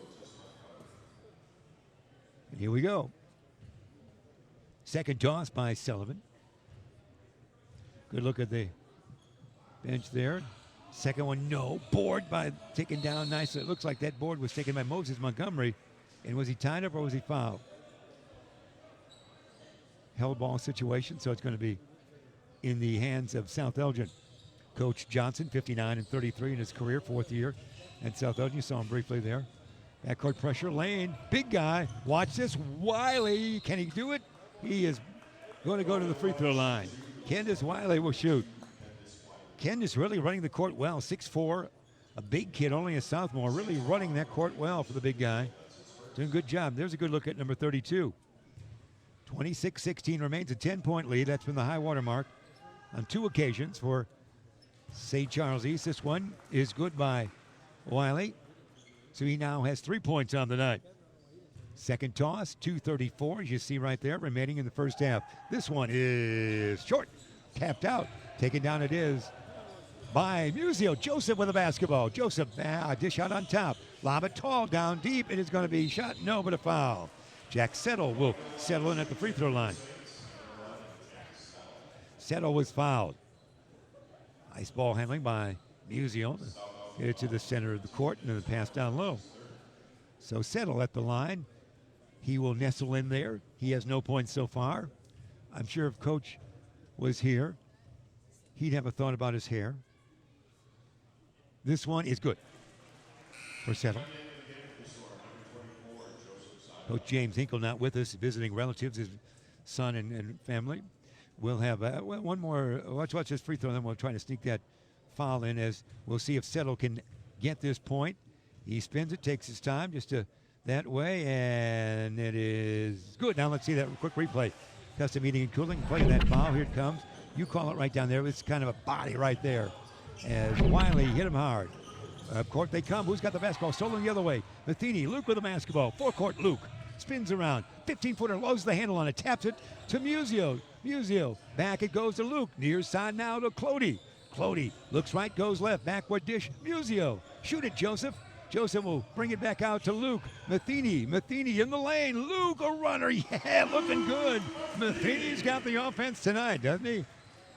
And here we go. Second toss by Sullivan. Good look at the bench there. Second one, no. Board by taken down nicely. It looks like that board was taken by Moses Montgomery. And was he tied up or was he fouled? Held ball situation, so it's going to be in the hands of South Elgin. Coach Johnson, 59-33 in his career, 4th year at South Elgin. You saw him briefly there. Backcourt pressure, Lane, big guy. Watch this, Wiley. Can he do it? He is going to go to the free throw line. Candace Wiley will shoot. Candace really running the court well, 6'4", a big kid, only a sophomore, really running that court well for the big guy. Doing a good job. There's a good look at number 32. 26-16 remains a 10-point lead. That's been the high water mark on 2 occasions for St. Charles East. This one is good by Wiley. So he now has 3 points on the night. Second toss, 2:34, as you see right there, remaining in the first half. This one is short, tapped out. Taken down it is by Musio. Joseph with a basketball. Joseph, dish out on top. Lob it tall, down deep. It is going to be shot. No, but a foul. Jack Settle will settle in at the free throw line. Settle was fouled. Nice ball handling by Musio. Get it to the center of the court and then the pass down low. So Settle at the line. He will nestle in there. He has no points so far. I'm sure if Coach was here, he'd have a thought about his hair. This one is good for Settle. Coach James Hinkle not with us, visiting relatives, his son and family. We'll have one more. Watch this free throw, and then we'll try to sneak that foul in as we'll see if Settle can get this point. He spins it, takes his time just to that way, and it is good. Now let's see that quick replay. Custom Heating and Cooling, play that foul. Here it comes. You call it right down there. It's kind of a body right there. As Wiley hit him hard. Up court they come. Who's got the basketball? Stolen the other way. Matheny, Luke with the basketball. Forecourt, Luke. Spins around. 15-footer, loads the handle on it. Taps it to Musio. Musio, back it goes to Luke. Near side now to Clody. Clody looks right, goes left. Backward dish. Musio. Shoot it, Joseph. Joseph will bring it back out to Luke. Matheny in the lane. Luke, a runner. Yeah, looking good. Matheny's got the offense tonight, doesn't he?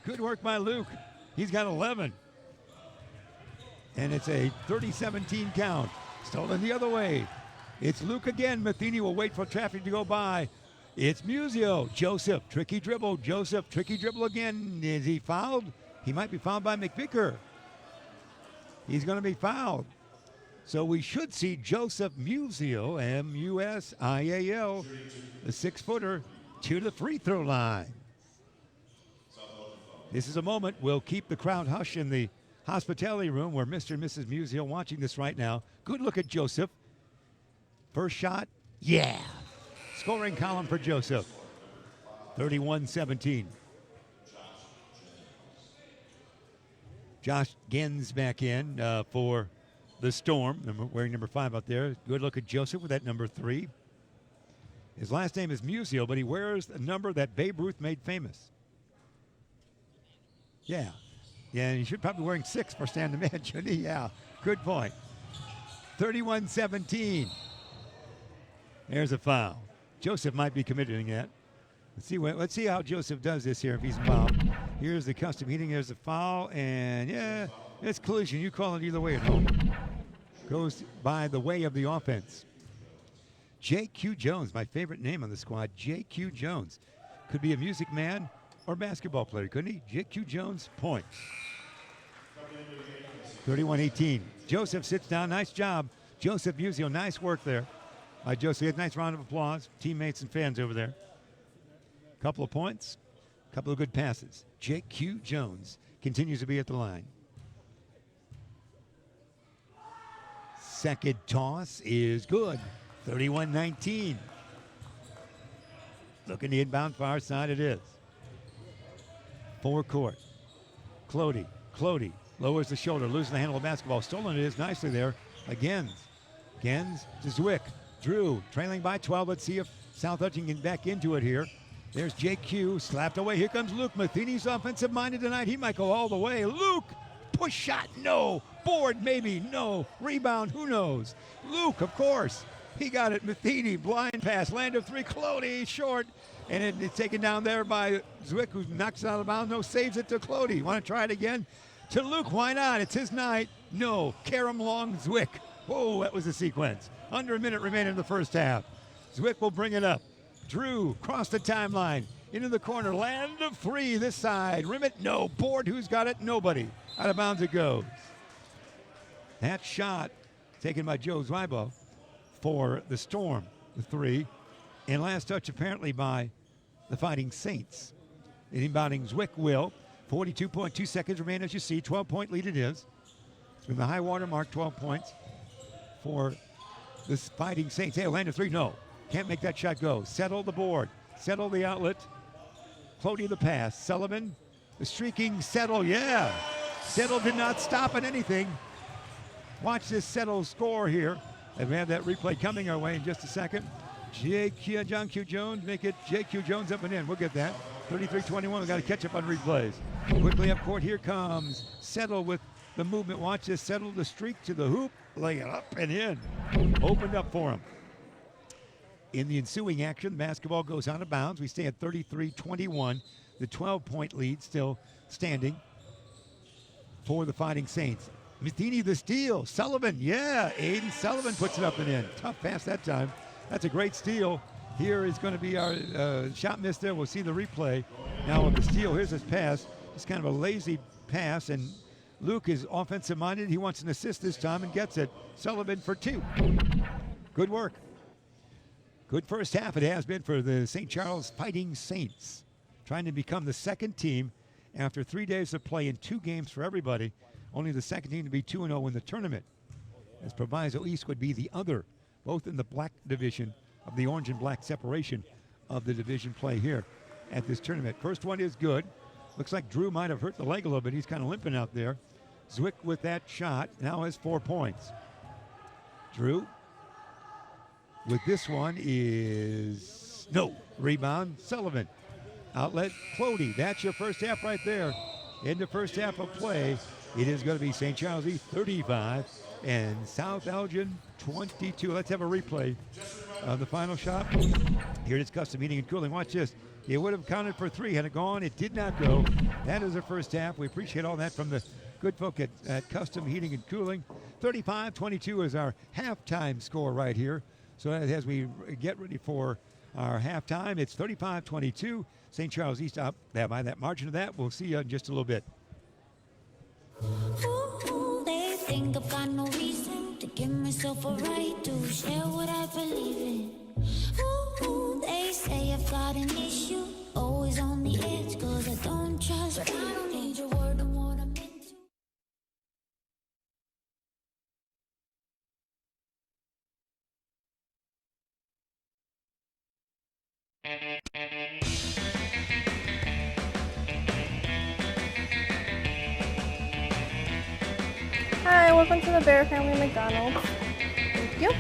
Good work by Luke. He's got 11. And it's a 30-17 count. Stolen the other way. It's Luke again. Matheny will wait for traffic to go by. It's Musio. Joseph, tricky dribble. Joseph, tricky dribble again. Is he fouled? He might be fouled by McVicker. He's going to be fouled. So we should see Joseph Musio, M-U-S-I-A-L, the 6-footer, to the free throw line. This is a moment we'll keep the crowd hush in the hospitality room where Mr. and Mrs. Musio watching this right now. Good look at Joseph. First shot, yeah. Scoring column for Joseph, 31-17. Josh Gens back in for the Storm, wearing number 5 out there. Good look at Joseph with that number 3. His last name is Musio, but he wears a number that Babe Ruth made famous. Yeah, and he should probably be wearing 6 for Stan the Man, shouldn't he? Yeah, good point. 31-17. There's a foul. Joseph might be committing that. Let's see how Joseph does this here if he's fouled. Here's the custom heating. There's a foul, and yeah, it's collision. You call it either way at home. Goes by the way of the offense. J.Q. Jones, my favorite name on the squad. J.Q. Jones. Could be a music man or basketball player, couldn't he? J.Q. Jones, point. 31-18. Joseph sits down. Nice job. Joseph Musio, nice work there by Joseph. Nice round of applause. Teammates and fans over there. Couple of points. Couple of good passes. J.Q. Jones continues to be at the line. Second toss is good. 31-19. Looking the inbound far side it is. Forecourt. Clody lowers the shoulder, loses the handle of the basketball. Stolen it is nicely there by Gens. Gens to Zwick. Drew trailing by 12. Let's see if South Hutchins can get back into it here. There's JQ slapped away. Here comes Luke. Matheny's offensive minded tonight. He might go all the way. Luke, push shot, no. Board, maybe, no. Rebound, who knows? Luke, of course. He got it. Matheny, blind pass, land of 3. Clody, short. And it's taken down there by Zwick, who knocks it out of bounds. No, saves it to Clody. Want to try it again? To Luke, why not? It's his night. No, Karam Long, Zwick. Whoa, that was a sequence. Under a minute remaining in the first half. Zwick will bring it up. Drew, cross the timeline. Into the corner, land of 3 this side. Rim it, no. Board, who's got it? Nobody. Out of bounds it goes. That shot taken by Joe Zwibo for the Storm, the 3. And last touch apparently by the Fighting Saints. Inbounding Zwick will. 42.2 seconds remain as you see. 12-point lead it is. It's been the high water mark, 12 points for the Fighting Saints. Hey, land of 3, no. Can't make that shot go. Settle the board. Settle the outlet. Clody the pass. Sullivan, the streaking Settle, yeah. Settle did not stop at anything. Watch this Settle score here. And we have that replay coming our way in just a second. John Q. Jones, make it J.Q. Jones up and in. We'll get that. 33-21. We've got to catch up on replays. Quickly up court. Here comes Settle with the movement. Watch this. Settle the streak to the hoop. Lay it up and in. Opened up for him. In the ensuing action, the basketball goes out of bounds. We stay at 33-21. The 12-point lead still standing for the Fighting Saints. Matheny the steal. Sullivan, yeah. Aiden Sullivan puts it up and in. Tough pass that time. That's a great steal. Here is going to be our shot miss there. We'll see the replay. Now with the steal, here's his pass. It's kind of a lazy pass, and Luke is offensive minded. He wants an assist this time and gets it. Sullivan for 2. Good work. Good first half it has been for the St. Charles Fighting Saints. Trying to become the second team after 3 days of play in 2 games for everybody. Only the second team to be 2-0 in the tournament. As Proviso East would be the other, both in the black division of the orange and black separation of the division play here at this tournament. First one is good. Looks like Drew might have hurt the leg a little bit. He's kind of limping out there. Zwick with that shot now has 4 points. Drew with this one is no rebound. Sullivan. Outlet Clody. That's your first half right there. In the first half of play, it is going to be St. Charles East 35 and South Elgin 22. Let's have a replay of the final shot. Here it is, Custom Heating and Cooling. Watch this. It would have counted for 3 had it gone. It did not go. That is the first half. We appreciate all that from the good folk at Custom Heating and Cooling. 35-22 is our halftime score right here. So as we get ready for our halftime, it's 35-22. St. Charles East up by that margin of that. We'll see you in just a little bit. Ooh, they think I've got no reason to give myself a right to share what I believe in. Ooh, they say I've got an issue, always on the edge, cause I don't trust, but I don't need your word on what I'm into. Hi, welcome to the Bear Family McDonald's. Thank you.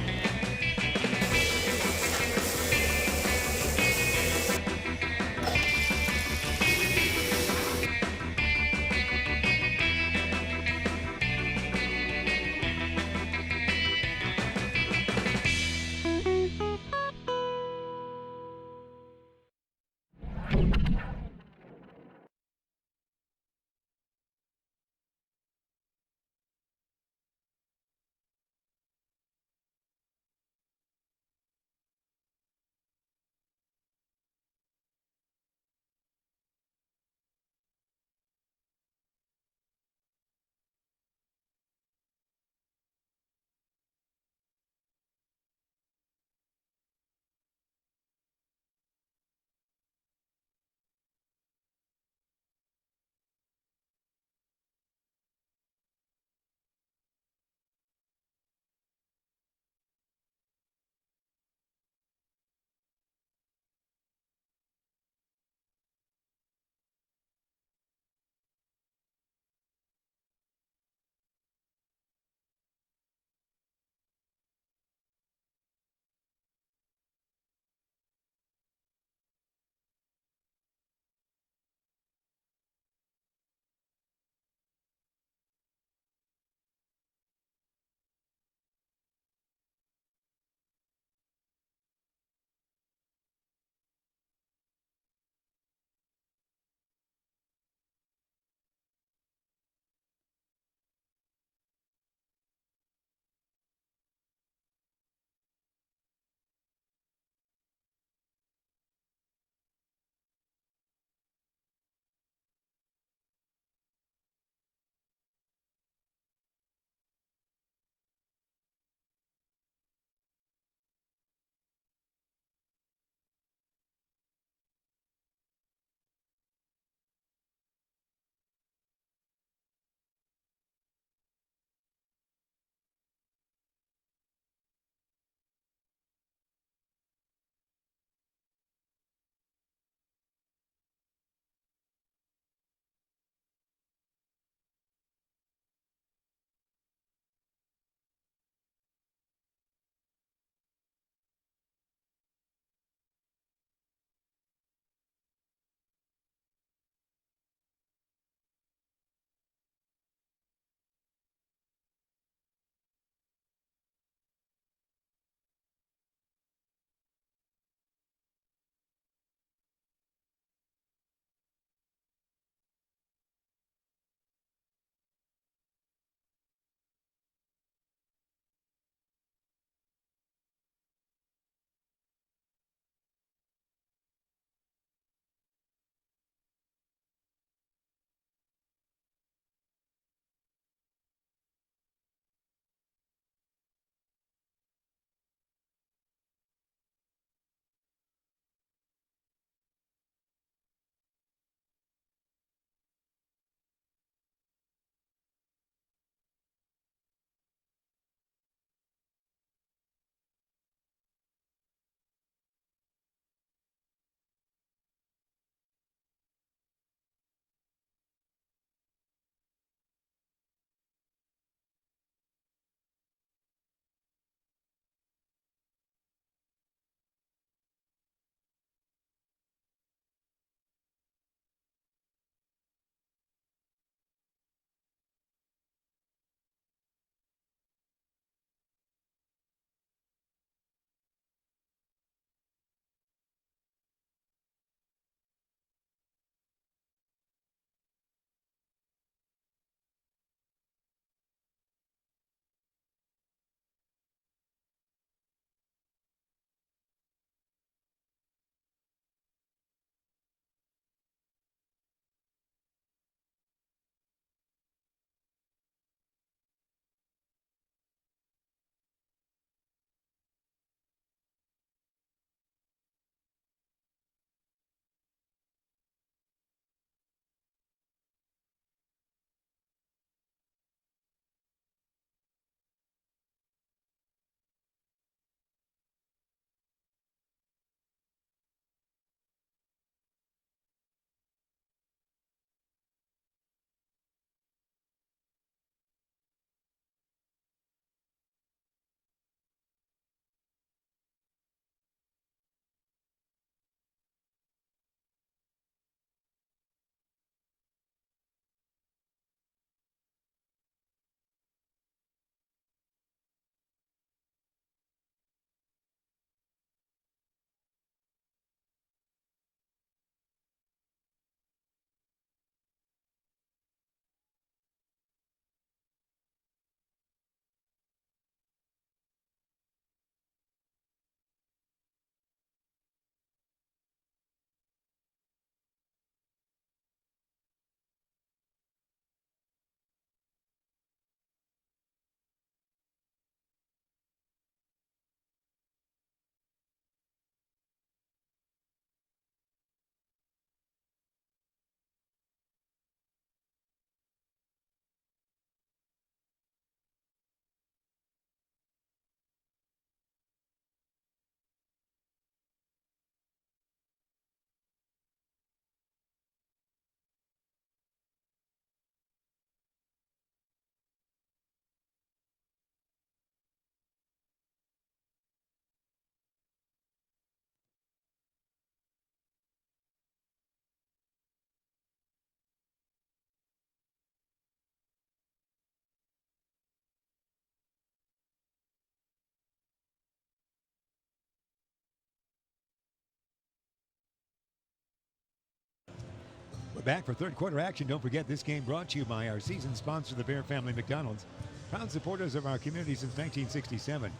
Back for third quarter action. Don't forget this game brought to you by our season sponsor, the Bear Family McDonald's, proud supporters of our community since 1967.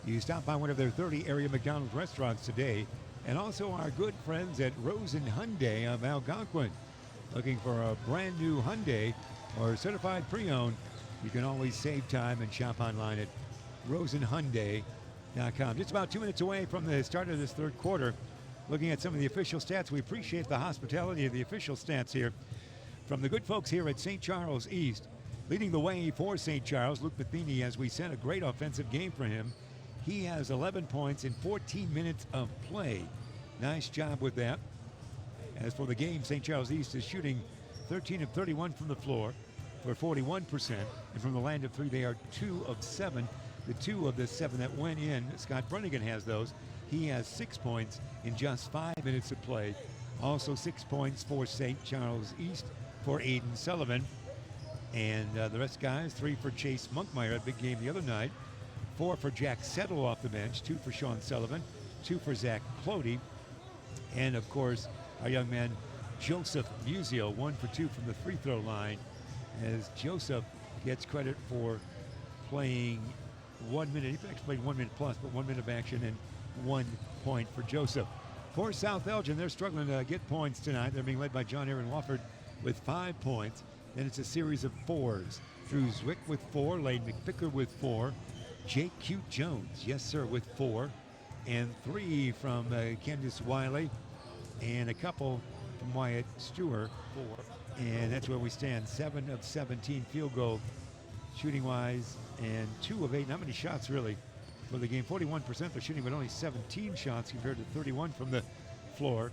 You stop by one of their 30 area McDonald's restaurants today, and also our good friends at Rosen Hyundai of Algonquin. Looking for a brand new Hyundai or certified pre-owned, you can always save time and shop online at rosenhyundai.com. Just about 2 minutes away from the start of this third quarter. Looking at some of the official stats, we appreciate the hospitality of the official stats here from the good folks here at St. Charles East. Leading the way for St. Charles, Luke Matheny, as we said, a great offensive game for him. He has 11 points in 14 minutes of play. Nice job with that. As for the game, St. Charles East is shooting 13 of 31 from the floor for 41%. And from the land of three, they are 2 of 7. The 2 of the 7 that went in, Scott Brunigan has those. He has 6 points in just 5 minutes of play. Also 6 points for St. Charles East for Aiden Sullivan. And the rest guys, 3 for Chase Monkmeyer, a big game the other night. 4 for Jack Settle off the bench. 2 for Sean Sullivan. 2 for Zach Clody. And of course, our young man, Joseph Musio, 1 for 2 from the free throw line. As Joseph gets credit for playing 1 minute. He actually played 1 minute plus, but 1 minute of action and 1 point for Joseph. For South Elgin, they're struggling to get points tonight. They're being led by John Aaron Wofford with 5 points. Then it's a series of 4s. Drew Zwick with 4, Lane McVicker with 4, Jake Cute Jones, yes sir, with 4, and 3 from Candace Wiley, and a couple from Wyatt Stewart, 4. And that's where we stand, 7 of 17 field goal shooting wise, and 2 of 8. Not many shots really for the game. 41% they're shooting, but only 17 shots compared to 31 from the floor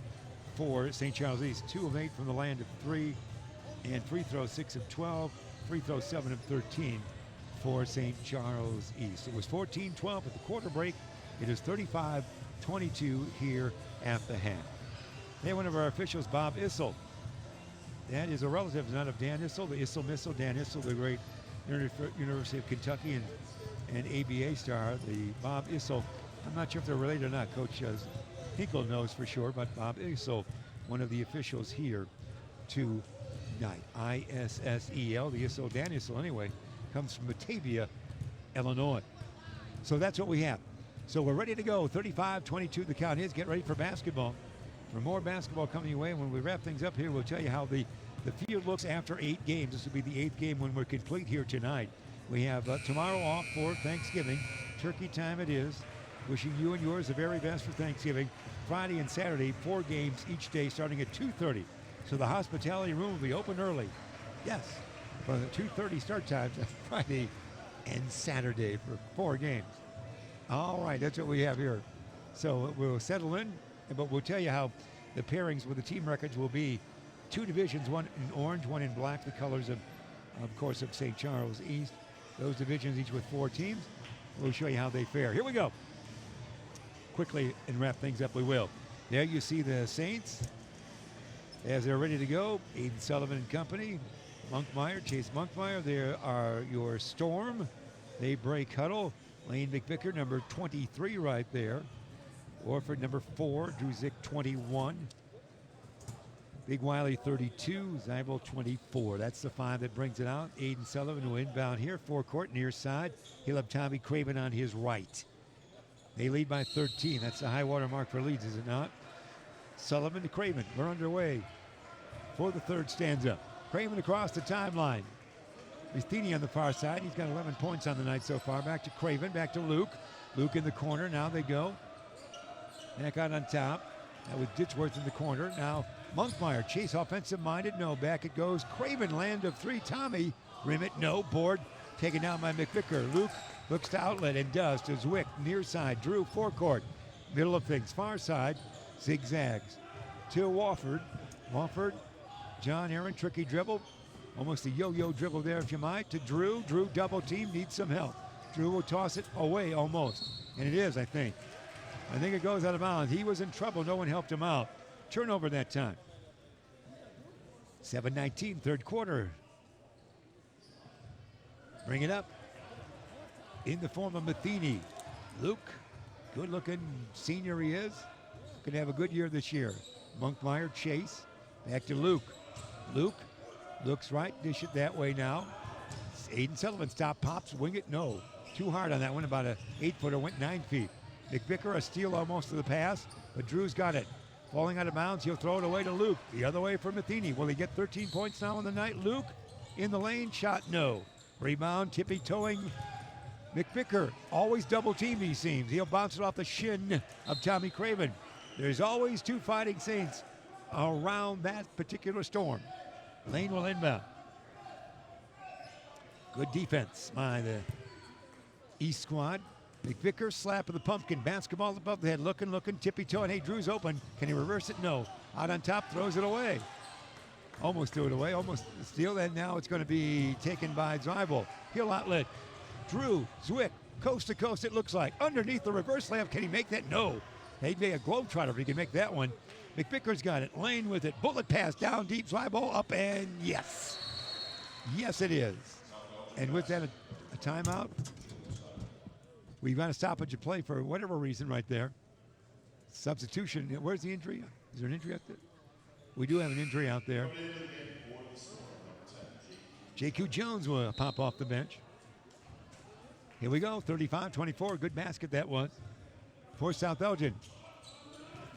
for St. Charles East. 2 of 8 from the land of 3, and free throws 6 of 12, free throws 7 of 13 for St. Charles East. It was 14-12 at the quarter break. It is 35-22 here at the half. Hey, one of our officials, Bob Issel. That is a relative, not of Dan Issel, the Issel Missile. Dan Issel, the great University of Kentucky and ABA star. The Bob Issel, I'm not sure if they're related or not. Coach Hinkle knows for sure, but Bob Issel, one of the officials here tonight. ISSEL, the Issel, Dan Issel anyway, comes from Batavia, Illinois. So that's what we have. So we're ready to go. 35-22 the count is. Get ready for basketball. For more basketball coming your way, when we wrap things up here, we'll tell you how the field looks after 8 games. This will be the 8th game when we're complete here tonight. We have tomorrow off for Thanksgiving. Turkey time it is. Wishing you and yours the very best for Thanksgiving. Friday and Saturday, 4 games each day starting at 2:30. So the hospitality room will be open early. Yes, for the 2:30 start times Friday and Saturday for 4 games. All right, that's what we have here. So we'll settle in, but we'll tell you how the pairings with the team records will be. 2 divisions, 1 in orange, 1 in black, the colors of course, of St. Charles East. Those divisions each with 4 teams. We'll show you how they fare. Here we go. Quickly and wrap things up, we will. There you see the Saints as they're ready to go. Aiden Sullivan and company. Monkmeyer, Chase Monkmeyer. There are your Storm. They break huddle. Lane McVicker, number 23 right there. Orford, number 4. Drew Zick, 21. Big Wiley, 32. Zybel, 24. That's the 5 that brings it out. Aiden Sullivan will inbound here. Forecourt, near side. He'll have Tommy Craven on his right. They lead by 13. That's the high water mark for leads, is it not? Sullivan to Craven. We're underway for the third stanza. Craven across the timeline. Matheny on the far side. He's got 11 points on the night so far. Back to Craven. Back to Luke. Luke in the corner. Now they go. Back out on top. That was Ditchworth in the corner. Now Monkmeyer. Chase offensive-minded. No. Back it goes. Craven, land of 3. Tommy. Rim it. No. Board. Taken down by McVicker. Luke looks to outlet and does to Zwick. Near side. Drew forecourt. Middle of things. Far side. Zigzags. To Wofford. Wofford. John Aaron. Tricky dribble. Almost a yo-yo dribble there, if you might, to Drew. Drew double team, needs some help. Drew will toss it away almost. And it is, I think. I think it goes out of bounds. He was in trouble. No one helped him out. Turnover that time. 7:19, third quarter. Bring it up. In the form of Matheny. Luke, good-looking senior he is. Going to have a good year this year. Monkmeyer, Chase. Back to Luke. Luke looks right, dish it that way now. Aiden Sullivan stop, pops, wing it, no. Too hard on that one, about a 8-footer, went 9 feet. McVicker a steal almost to the pass, but Drew's got it. Falling out of bounds, he'll throw it away to Luke. The other way for Matheny. Will he get 13 points now in the night? Luke in the lane, shot no. Rebound, tippy-toeing McVicker. Always double-teamed, he seems. He'll bounce it off the shin of Tommy Craven. There's always two Fighting Saints around that particular storm. Lane will inbound. Good defense by the East squad. McVicker, slap of the pumpkin, basketball above the head, looking, tippy-toeing. Hey, Drew's open. Can he reverse it? No. Out on top, throws it away. Almost threw it away, almost steal, and now it's going to be taken by Zweibel. Hill outlet. Drew, Zwick, coast to coast it looks like. Underneath the reverse layup, can he make that? No. He'd be a globetrotter if he can make that one. McVicker's got it, Lane with it, bullet pass down deep, Zweibel up, and yes. Yes, it is. And with that, a timeout. We've got to stoppage of play for whatever reason right there. Substitution. Where's the injury? Is there an injury out there? We do have an injury out there. J.Q. Jones will pop off the bench. Here we go, 35-24. Good basket that was for South Elgin.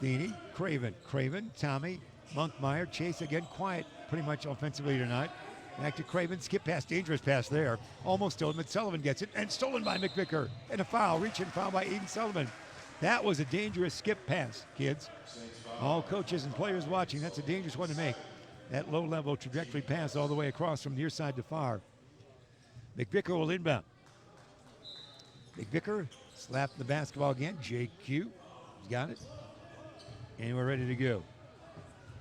Theeney, Craven, Tommy, Monkmeyer, Chase again, quiet pretty much offensively tonight. Back to Craven, skip pass, dangerous pass there. Almost stolen, but Sullivan gets it, and stolen by McVicker. And a foul, reaching foul by Aiden Sullivan. That was a dangerous skip pass, kids. All coaches and players watching, that's a dangerous one to make. That low-level trajectory pass all the way across from near side to far. McVicker will inbound. McVicker slapped the basketball again. JQ, he's got it. And we're ready to go.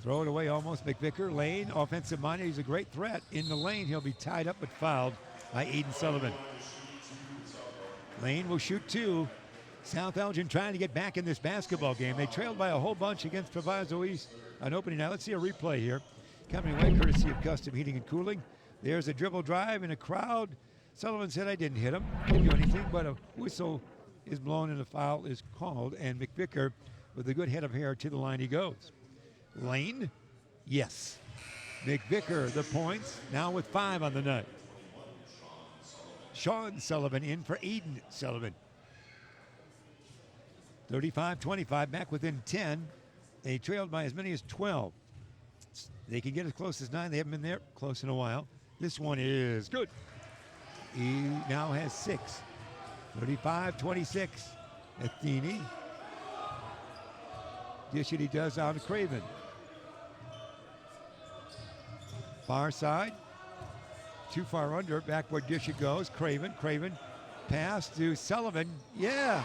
Throw it away almost, McVicker. Lane, offensive minded. He's a great threat. In the lane, he'll be tied up but fouled by Aiden Sullivan. Lane will shoot two. South Elgin trying to get back in this basketball game. They trailed by a whole bunch against Proviso East on opening night. Let's see a replay here. Coming away courtesy of Custom Heating and Cooling. There's a dribble drive in a crowd. Sullivan said, I didn't hit him. Didn't do anything, but a whistle is blown and a foul is called. And McVicker, with a good head of hair, to the line he goes. Lane, yes. McVicker, the points, now with 5 on the night. Sean Sullivan in for Aiden Sullivan. 35-25, back within 10. They trailed by as many as 12. They can get as close as 9. They haven't been there close in a while. This one is good. He now has 6. 35-26. Athene. Dish it he does out of Craven. Far side. Too far under. Backward dish it goes. Craven. Pass to Sullivan. Yeah.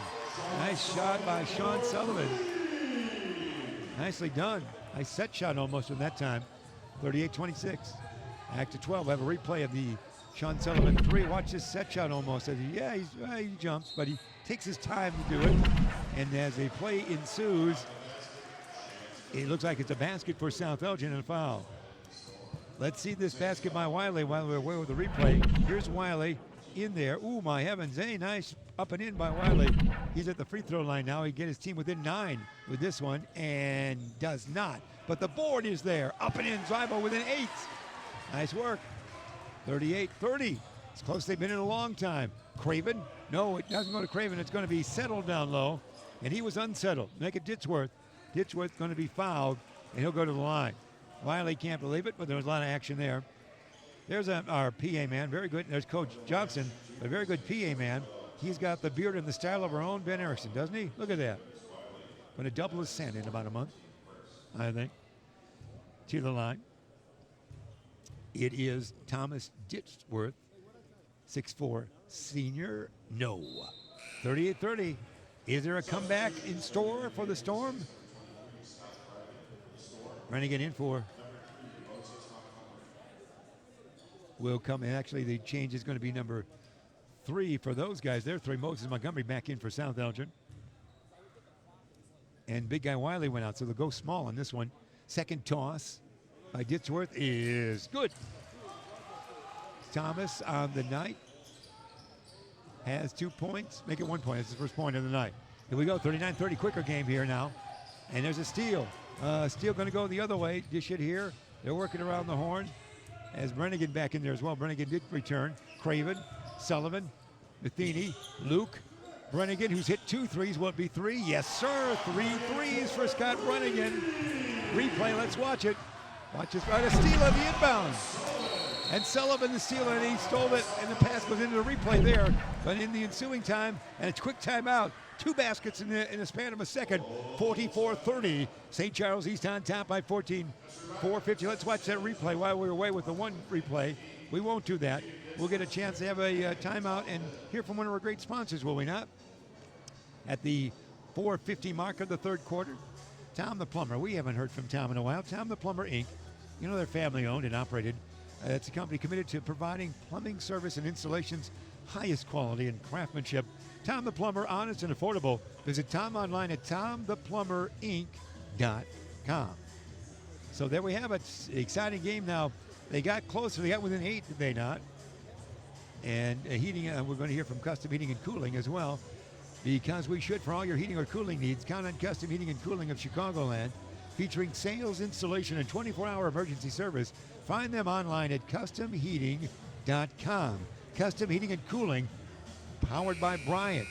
Nice shot by Sean Sullivan. Nicely done. Nice set shot almost from that time. 38-26. Back to 12. We have a replay of the Sean Sullivan 3. Watch this set shot almost. Yeah, he jumps, but he takes his time to do it. And as a play ensues, it looks like it's a basket for South Elgin and a foul. Let's see this basket by Wiley while we're away with the replay. Here's Wiley in there. Ooh, my heavens. Hey, nice up and in by Wiley. He's at the free throw line now. He get his team within 9 with this one and does not. But the board is there. Up and in. Zweibel within 8. Nice work. 38-30. It's close they've been in a long time. Craven. No, it doesn't go to Craven. It's going to be settled down low. And he was unsettled. Make it Ditchworth. Ditchworth going to be fouled, and he'll go to the line. Wiley can't believe it, but there was a lot of action there. There's our PA man, very good. There's Coach Johnson, a very good PA man. He's got the beard and the style of our own Ben Erickson, doesn't he? Look at that. Going to double his cent in about a month, I think. To the line. It is Thomas Ditchworth, 6'4", senior. No. 38-30. Is there a comeback in store for the Storm? Running it in for will come. And actually, the change is going to be number 3 for those guys. There, 3. Moses Montgomery back in for South Elgin. And big guy Wiley went out, so they'll go small on this one. Second toss by Ditchworth is good. Thomas on the night has 2 points. Make it 1 point. That's his first point of the night. Here we go. 39-30 quicker game here now. And there's a steal. Steele going to go the other way. Dish it here. They're working around the horn. As Brennigan back in there as well. Brennigan did return. Craven, Sullivan, Matheny, Luke, Brennigan, who's hit 2 threes. Will it be 3? Yes, sir. 3 threes for Scott Brennigan. Replay, let's watch it. Watch this, right, a steal on the inbound. And Sullivan the steal, and he stole it, and the pass goes into the replay there. But in the ensuing time, and a quick timeout, 2 baskets in the span of a second, 44-30. St. Charles East on top by 14, 4:50. Let's watch that replay while we're away with the one replay. We won't do that. We'll get a chance to have a timeout and hear from one of our great sponsors, will we not? At the 4:50 mark of the third quarter, Tom the Plumber. We haven't heard from Tom in a while. Tom the Plumber, Inc. You know, they're family owned and operated. It's a company committed to providing plumbing service and installations, highest quality and craftsmanship. Tom the Plumber, honest and affordable. Visit Tom online at tomtheplumberinc.com. So there we have it. Exciting game now. They got closer. They got within 8, did they not? And heating, we're going to hear from Custom Heating and Cooling as well, because we should, for all your heating or cooling needs, count on Custom Heating and Cooling of Chicagoland, featuring sales, installation, and 24-hour emergency service. Find them online at customheating.com. Custom Heating and Cooling, powered by Bryant.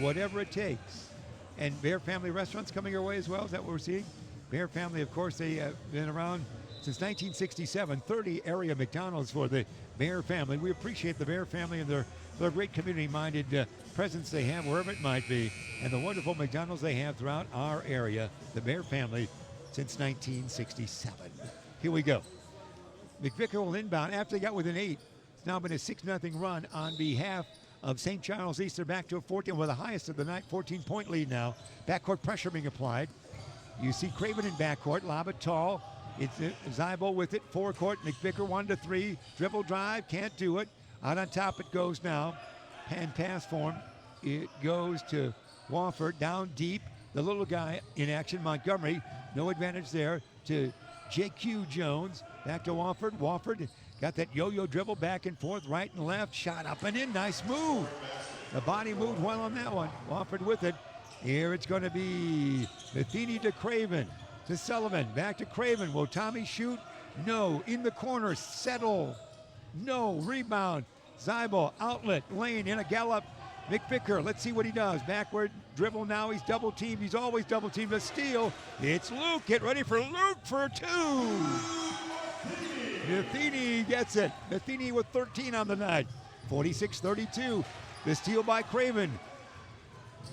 Whatever it takes. And Bear Family Restaurants coming your way as well. Is that what we're seeing? Bear Family, of course, they have been around since 1967. 30 area McDonald's for the Bear Family. We appreciate the Bear Family and their great community-minded presence they have wherever it might be, and the wonderful McDonald's they have throughout our area. The Bear Family since 1967. Here we go. McVicker will inbound after they got within 8. It's now been a 6-0 run on behalf of St. Charles East. They're back to a 14, with the highest of the night, 14-point lead now. Backcourt pressure being applied. You see Craven in backcourt, lob it tall. It's Zybo with it, forecourt. McVicker 1-3, dribble drive, can't do it. Out on top it goes now. Hand pass form. It goes to Wofford, down deep. The little guy in action, Montgomery. No advantage there to J.Q. Jones. Back to Wofford. Wofford got that yo-yo dribble back and forth, right and left. Shot up and in. Nice move. The body moved well on that one. Wofford with it. Here it's going to be Matheny to Craven. To Sullivan. Back to Craven. Will Tommy shoot? No. In the corner. Settle. No. Rebound. Zybo. Outlet. Lane in a gallop. McVicker. Let's see what he does. Backward dribble now. He's double teamed. He's always double teamed. A steal. It's Luke. Get ready for Luke for 2. Matheny gets it. Matheny with 13 on the night. 46-32. The steal by Craven.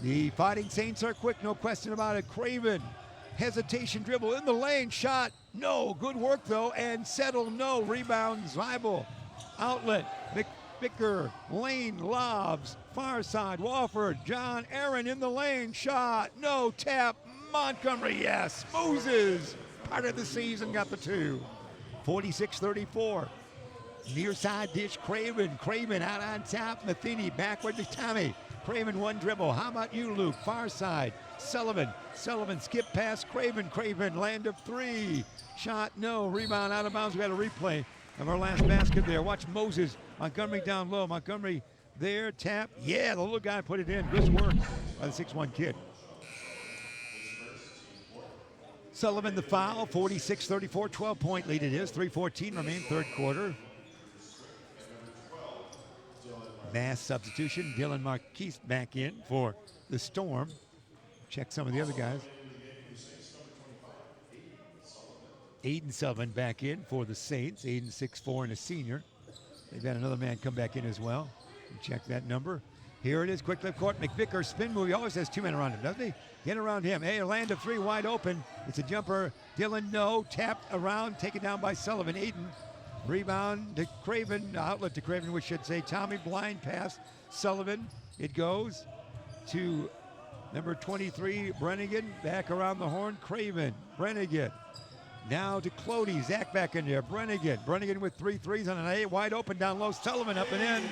The Fighting Saints are quick. No question about it. Craven. Hesitation dribble in the lane. Shot. No. Good work though. And settle. No. Rebound. Zybo. Outlet. McVicker. Lane lobs. Far side. Wofford. John Aaron in the lane. Shot. No. Tap. Montgomery. Yes. Moses. Part of the season got the 2. 46-34. Near side dish. Craven. Craven out on top. Matheny backward to Tommy. Craven one dribble. How about you, Luke? Far side. Sullivan. Sullivan skip past Craven. Craven land of 3. Shot no. Rebound out of bounds. We got a replay of our last basket there. Watch Moses. Montgomery down low. Montgomery there. Tap. Yeah, the little guy put it in. Good work by the 6'1 kid. Sullivan the foul. 46-34. 12-point lead it is. 3:14 remain third quarter. Mass substitution. Dylan Marquise back in for the Storm. Check some of the other guys. Aiden Sullivan back in for the Saints. Aiden 6'4 and a senior. They've had another man come back in as well. Check that number. Here it is, quick left court. McVicker spin move. He always has 2 men around him, doesn't he? Get around him. Hey, a land of 3 wide open. It's a jumper. Dylan no. Tapped around. Taken down by Sullivan. Aiden. Rebound to Craven. Outlet to Craven, we should say. Tommy blind pass. Sullivan. It goes to number 23, Brennigan. Back around the horn. Craven. Brennigan. Now to Clody. Zach back in there. Brennigan. Brennigan with 3 threes on an 8. Wide open down low. Sullivan up and in.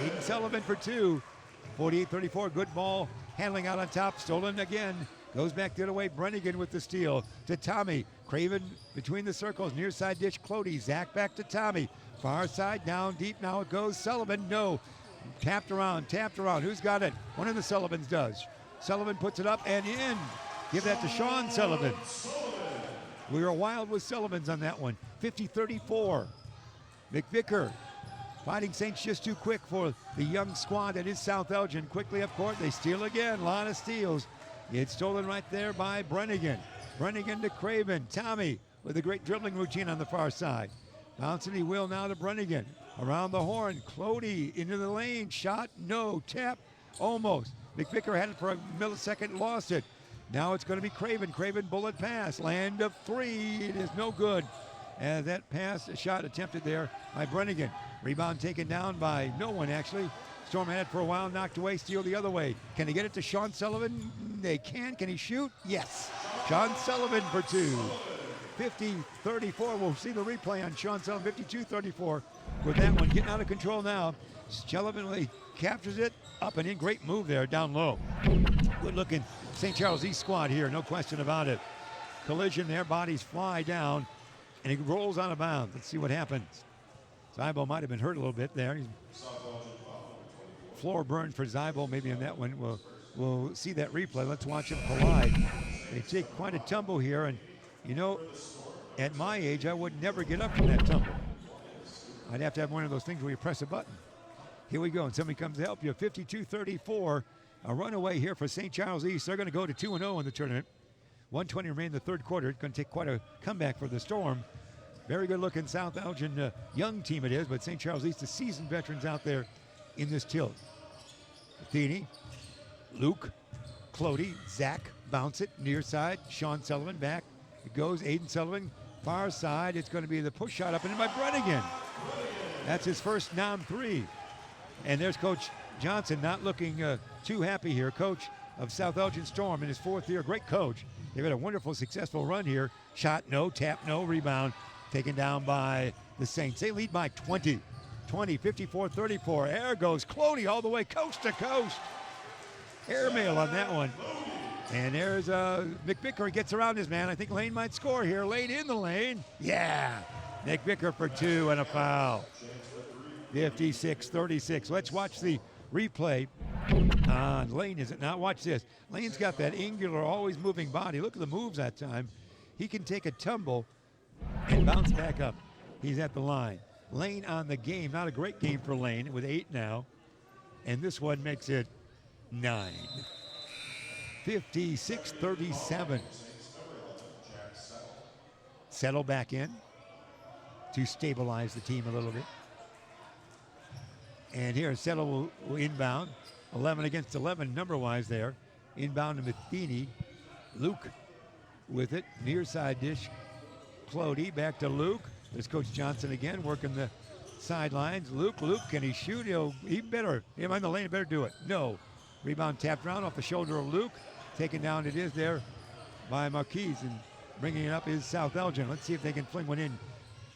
Aiden Sullivan for 2. 48-34. Good ball. Handling out on top. Stolen again. Goes back the other way. Brennigan with the steal to Tommy. Craven between the circles. Near side dish. Clody. Zach back to Tommy. Far side down deep. Now it goes. Sullivan. No. Tapped around. Tapped around. Who's got it? One of the Sullivans does. Sullivan puts it up and in. Give that to Sean Sullivan. We were wild with Sullivan's on that one. 50-34. McVicker fighting Saints just too quick for the young squad that is South Elgin. Quickly up court, they steal again. A lot of steals. It's stolen right there by Brennigan. Brennigan to Craven. Tommy with a great dribbling routine on the far side. Bouncing he will now to Brennigan. Around the horn, Clody into the lane. Shot, no. Tap, almost. McVicker had it for a millisecond, lost it. Now it's going to be Craven. Craven bullet pass. Land of three. It is no good. And that pass, a shot attempted there by Brennigan. Rebound taken down by no one, actually. Storm had it for a while, knocked away, steal the other way. Can he get it to Sean Sullivan? They can. Can he shoot? Yes. Sean Sullivan for two. 50-34. We'll see the replay on Sean Sullivan. 52-34 with that one. Getting out of control now. Sullivan captures it. Up and in. Great move there down low. Good looking St. Charles East squad here. No question about it. Collision there. Bodies fly down. And he rolls out of bounds. Let's see what happens. Zybel might have been hurt a little bit there. Floor burned for Zybel maybe in that one. We'll see that replay. Let's watch them collide. They take quite a tumble here. And, you know, at my age, I would never get up from that tumble. I'd have to have one of those things where you press a button. Here we go. And somebody comes to help you. 52-34. A runaway here for St. Charles East. They're going to go to 2-0 in the tournament. 1:20 remain in the third quarter. It's going to take quite a comeback for the Storm. Very good looking South Elgin young team it is, but St. Charles East, the seasoned veterans out there in this tilt. Athene, Luke, Clody, Zach, bounce it, near side, Sean Sullivan back. It goes, Aiden Sullivan, far side. It's going to be the push shot up and in by Brennigan. That's his first non-3. And there's Coach Johnson not looking too happy here. Coach of South Elgin Storm in his fourth year, great coach. They've had a wonderful, successful run here. Shot, no. Tap, no. Rebound taken down by the Saints. They lead by 20. 54-34. Air goes Clody all the way coast to coast. Airmail on that one. And there's McVicker. He gets around his man. I think Lane might score here. Lane in the lane. Yeah. McVicker for two and a foul. 56-36. Let's watch the replay on Lane, is it not? Watch this. Lane's got that angular, always moving body. Look at the moves that time. He can take a tumble and bounce back up. He's at the line. Lane on the game. Not a great game for Lane with 8 now. And this one makes it 9. 56-37. Settle back in to stabilize the team a little bit. And here, Settle will inbound. 11 against 11 number-wise there. Inbound to Matheny. Luke with it. Near side dish. Clody back to Luke. There's Coach Johnson again working the sidelines. Luke, can he shoot? He better. Him on the lane, better do it. No. Rebound tapped around off the shoulder of Luke. Taken down it is there by Marquise. And bringing it up is South Elgin. Let's see if they can fling one in.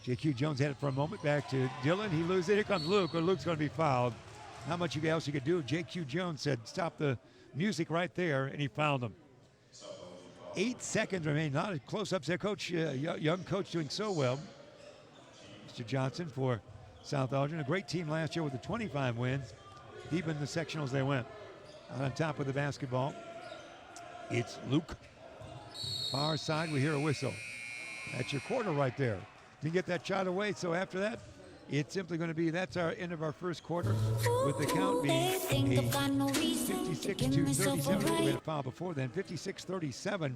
J.Q. Jones had it for a moment. Back to Dylan. He loses it. Here comes Luke. Luke's going to be fouled. Not much else you could do. J.Q. Jones said, stop the music right there, and he fouled him. 8 seconds remain. Not a close-ups there. Coach, young coach doing so well. Mr. Johnson for South Elgin. A great team last year with the 25 wins. Deep in the sectionals they went. On top of the basketball, it's Luke. Far side, we hear a whistle. That's your quarter right there. Didn't get that shot away, so after that, it's simply going to be, that's our end of our first quarter, with the count being 56-37. We had a foul before then. 56-37.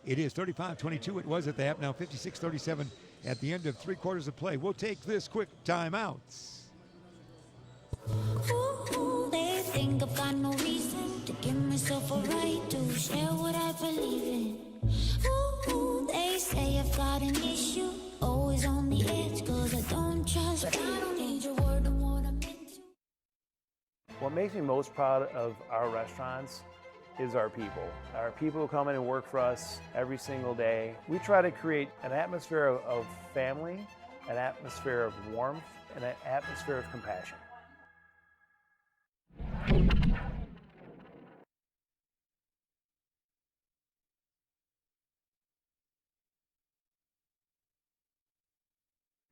It is 35-22. It was at the half. Now 56-37 at the end of 3 quarters of play. We'll take this quick timeout. They think I've got no reason to give myself a right to share what I believe in. They say I've got an issue, always on the edge, cause I don't trust. But I don't need your word on what I'm into. What makes me most proud of our restaurants is our people. Our people who come in and work for us every single day. We try to create an atmosphere of family, an atmosphere of warmth, and an atmosphere of compassion.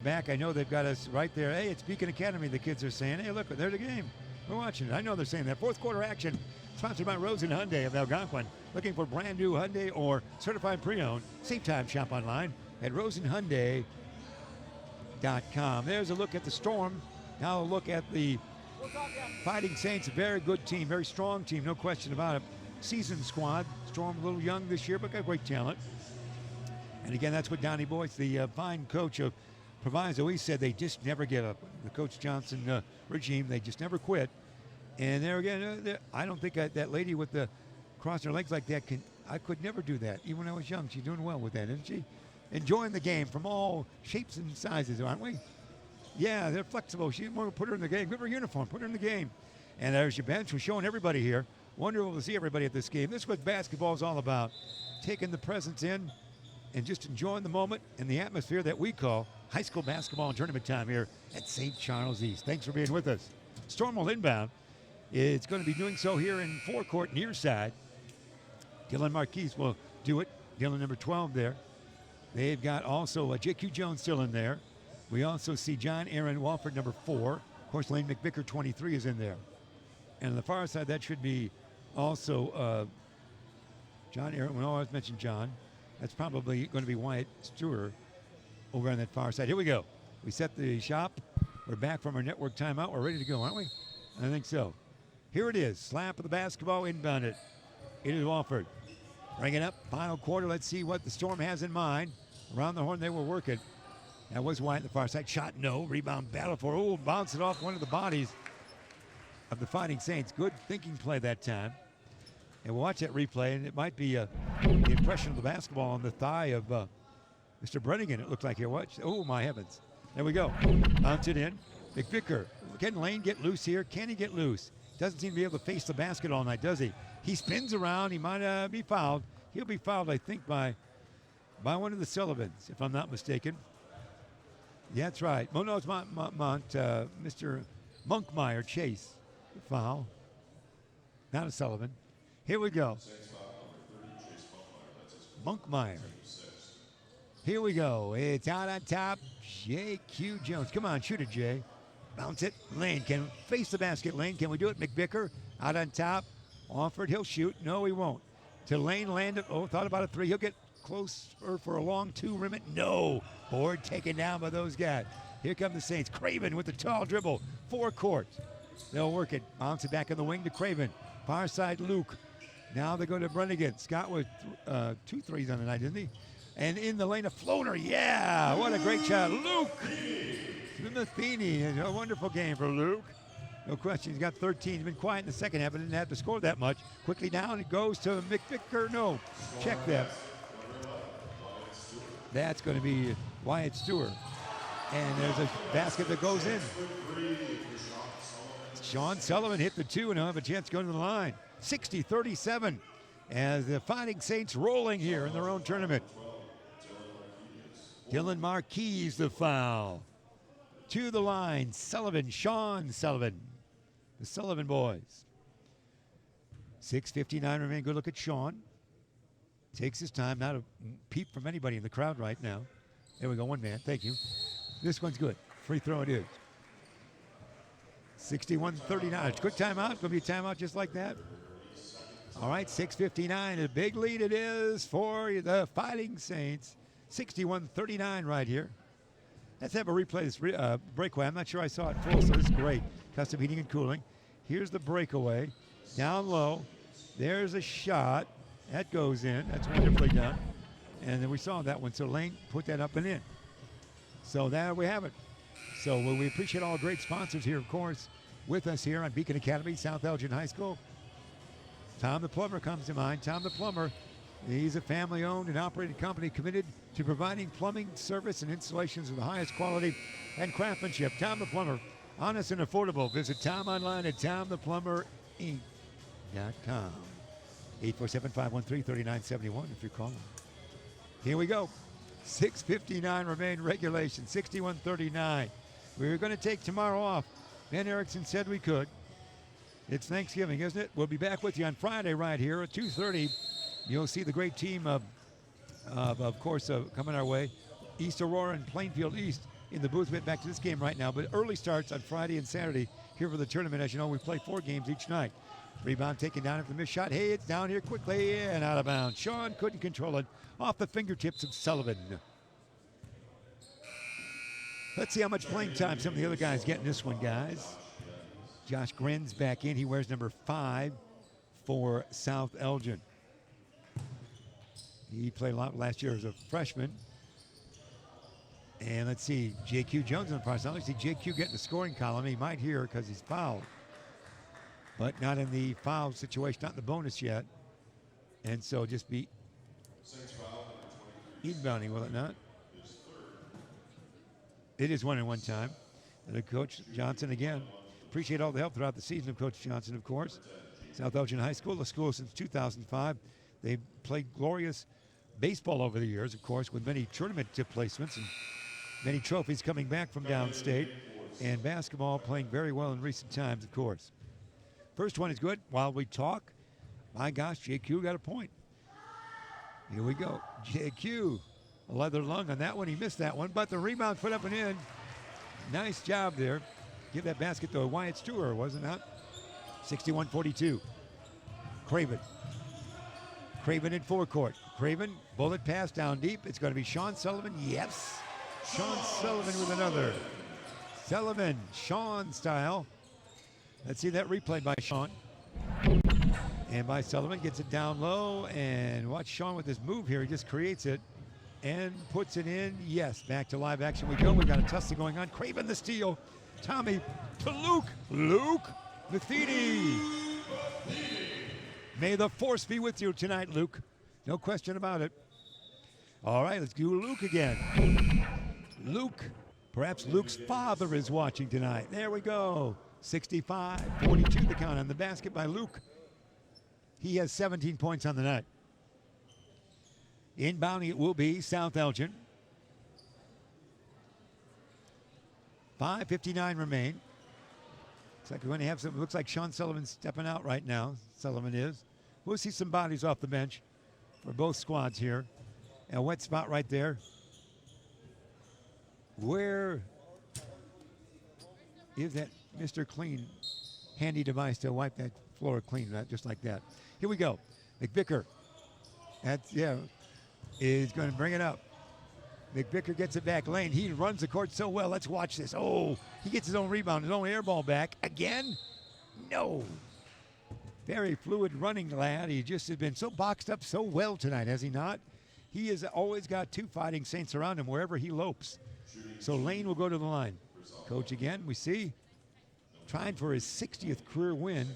Back, I know they've got us right there. Hey, it's Beacon Academy, the kids are saying. Hey, look, there's the game. We're watching it. I know they're saying that. Fourth quarter action Sponsored by Rosen Hyundai of Algonquin. Looking for brand new Hyundai or certified pre-owned? Save time, shop online at rosenhyundai.com. There's a look at the Storm. Now a look at the Fighting Saints. A very good team, very strong team, no question about it. Seasoned squad. Storm a little young this year, but got great talent. And again, that's what Donnie Boyce, the fine coach of Proviso, he said they just never give up. The Coach Johnson regime, they just never quit. And there again, I don't think that lady with the crossing her legs like that I could never do that. Even when I was young, she's doing well with that, isn't she? Enjoying the game from all shapes and sizes, aren't we? Yeah, they're flexible. She want to put her in the game. Give her a uniform. Put her in the game. And there's your bench. We're showing everybody here. Wonderful to see everybody at this game. This is what basketball is all about. Taking the presence in and just enjoying the moment and the atmosphere that we call high school basketball and tournament time here at St. Charles East. Thanks for being with us. Storm will inbound. It's going to be doing so here in forecourt near side. Dylan Marquis will do it. Dylan number 12 there. They've got also J.Q. Jones still in there. We also see John Aaron Walford, number 4. Of course, Lane McVicker, 23, is in there. And on the far side, that should be also John Aaron. We always mention John. That's probably going to be Wyatt Stewart over on that far side. Here we go. We set the shop. We're back from our network timeout. We're ready to go, aren't we? I think so. Here it is. Slap of the basketball, inbounded. It is Walford. Bring it up. Final quarter. Let's see what the Storm has in mind. Around the horn, they were working. That was Wyatt on the far side. Shot, no. Rebound, battle for. Oh, bounced it off one of the bodies of the Fighting Saints. Good thinking play that time. And we'll watch that replay, and it might be the impression of the basketball on the thigh of Mr. Brennigan, it looked like here. Watch. Oh, my heavens. There we go. Bounce it in. McVicker. Can Lane get loose here? Can he get loose? Doesn't seem to be able to face the basket all night, does he? He spins around. He might be fouled. He'll be fouled, I think, by one of the Sullivans, if I'm not mistaken. Yeah, that's right. Oh, no, it's Mr. Monkmeyer, Chase. Foul. Not a Sullivan. Here we go. Monkmeyer. Here we go. It's out on top. J.Q. Jones. Come on, shoot it, Jay. Bounce it. Lane can face the basket. Lane, can we do it? McVicker out on top. Offered, he'll shoot. No, he won't. To Lane, landed. Oh, thought about a 3. He'll get closer for a long 2 rim it. No. Board taken down by those guys. Here come the Saints. Craven with the tall dribble. Forecourt. They'll work it. Bounce it back in the wing to Craven. Far side, Luke. Now they go to Brennigan. Scott with 2 threes on the night, didn't he? And in the lane, a floater. Yeah, what a great shot. Luke Matheny. A wonderful game for Luke. No question. He's got 13. He's been quiet in the second half, but didn't have to score that much. Quickly down. It goes to McVicker. No. Check that. That's going to be Wyatt Stewart. And there's a basket that goes in. Sean Sullivan hit the 2, and he'll have a chance to go to the line. 60-37 as the Fighting Saints rolling here in their own tournament. Dylan Marquis, the foul. To the line, Sullivan, Sean Sullivan. The Sullivan boys. 6:59 remain. Good look at Sean. Takes his time. Not a peep from anybody in the crowd right now. There we go, one man. Thank you. This one's good. Free throw it is. 61-39. Quick timeout. Going to be a timeout just like that. All right, 6:59. A big lead it is for the Fighting Saints. 61-39 right here. Let's have a replay this breakaway. I'm not sure I saw it full, so this is great. Custom heating and cooling. Here's the breakaway. Down low. There's a shot. That goes in. That's wonderfully done. And then we saw that one. So Lane put that up and in. So there we have it. So we appreciate all great sponsors here, of course, with us here on Beacon Academy, South Elgin High School. Tom the Plumber comes to mind. Tom the Plumber, he's a family-owned and operated company committed to providing plumbing service and installations of the highest quality and craftsmanship. Tom the Plumber, honest and affordable. Visit Tom online at TomThePlumberInc.com. 847-513-3971 if you're calling. Here we go. 6:59 remain regulation. 61-39. We were going to take tomorrow off. Ben Erickson said we could. It's Thanksgiving, isn't it? We'll be back with you on Friday right here at 2:30. You'll see the great team of course, coming our way. East Aurora and Plainfield East in the booth. We'll get back to this game right now. But early starts on Friday and Saturday here for the tournament. As you know, we play 4 games each night. Rebound taken down after the missed shot. Hey, it's down here quickly and out of bounds. Sean couldn't control it off the fingertips of Sullivan. Let's see how much playing time some of the other guys get in this one, guys. Josh Grin's back in. He wears number 5 for South Elgin. He played a lot last year as a freshman. And let's see, J.Q. Jones on the far side. Let's see J.Q. getting the scoring column. He might here because he's fouled. But not in the foul situation, not in the bonus yet. And so just be inbounding, will it not? It is 1-and-1 time. And Coach Johnson again. Appreciate all the help throughout the season of Coach Johnson, of course. South Elgin High School, the school since 2005. They've played glorious baseball over the years, of course, with many tournament placements and many trophies coming back from downstate. And basketball playing very well in recent times, of course. First one is good. While we talk, my gosh, JQ got a point. Here we go. JQ, a leather lung on that one. He missed that one, but the rebound put up and in. Nice job there. Give that basket to Wyatt Stewart, wasn't it? 61-42. Craven. Craven in forecourt. Craven, bullet pass down deep. It's going to be Sean Sullivan. Yes. Sean Sullivan with another. Sullivan, Sean style. Let's see that replay by Sean. And by Sullivan, gets it down low. And watch Sean with this move here. He just creates it and puts it in. Yes, back to live action we go. We've got a tussle going on. Craven the steal. Tommy to Luke. Luke Matheny. May the force be with you tonight, Luke. No question about it. All right, let's do Luke again. Luke. Perhaps Luke's father is watching tonight. There we go. 65-42 the count on the basket by Luke. He has 17 points on the night. Inbounding it will be South Elgin. 5:59 remain. Looks like we're going to have some. Looks like Sean Sullivan's stepping out right now. Sullivan is. We'll see some bodies off the bench for both squads here. And a wet spot right there. Where is that Mr. Clean handy device to wipe that floor clean, just like that? Here we go. McVicker. Is going to bring it up. McVicker gets it back lane. He runs the court so well. Let's watch this. Oh, he gets his own rebound, his own air ball back. Again? No. Very fluid running lad. He just has been so boxed up so well tonight, has he not? He has always got 2 fighting saints around him wherever he lopes. So Lane will go to the line. Coach again, we see, trying for his 60th career win.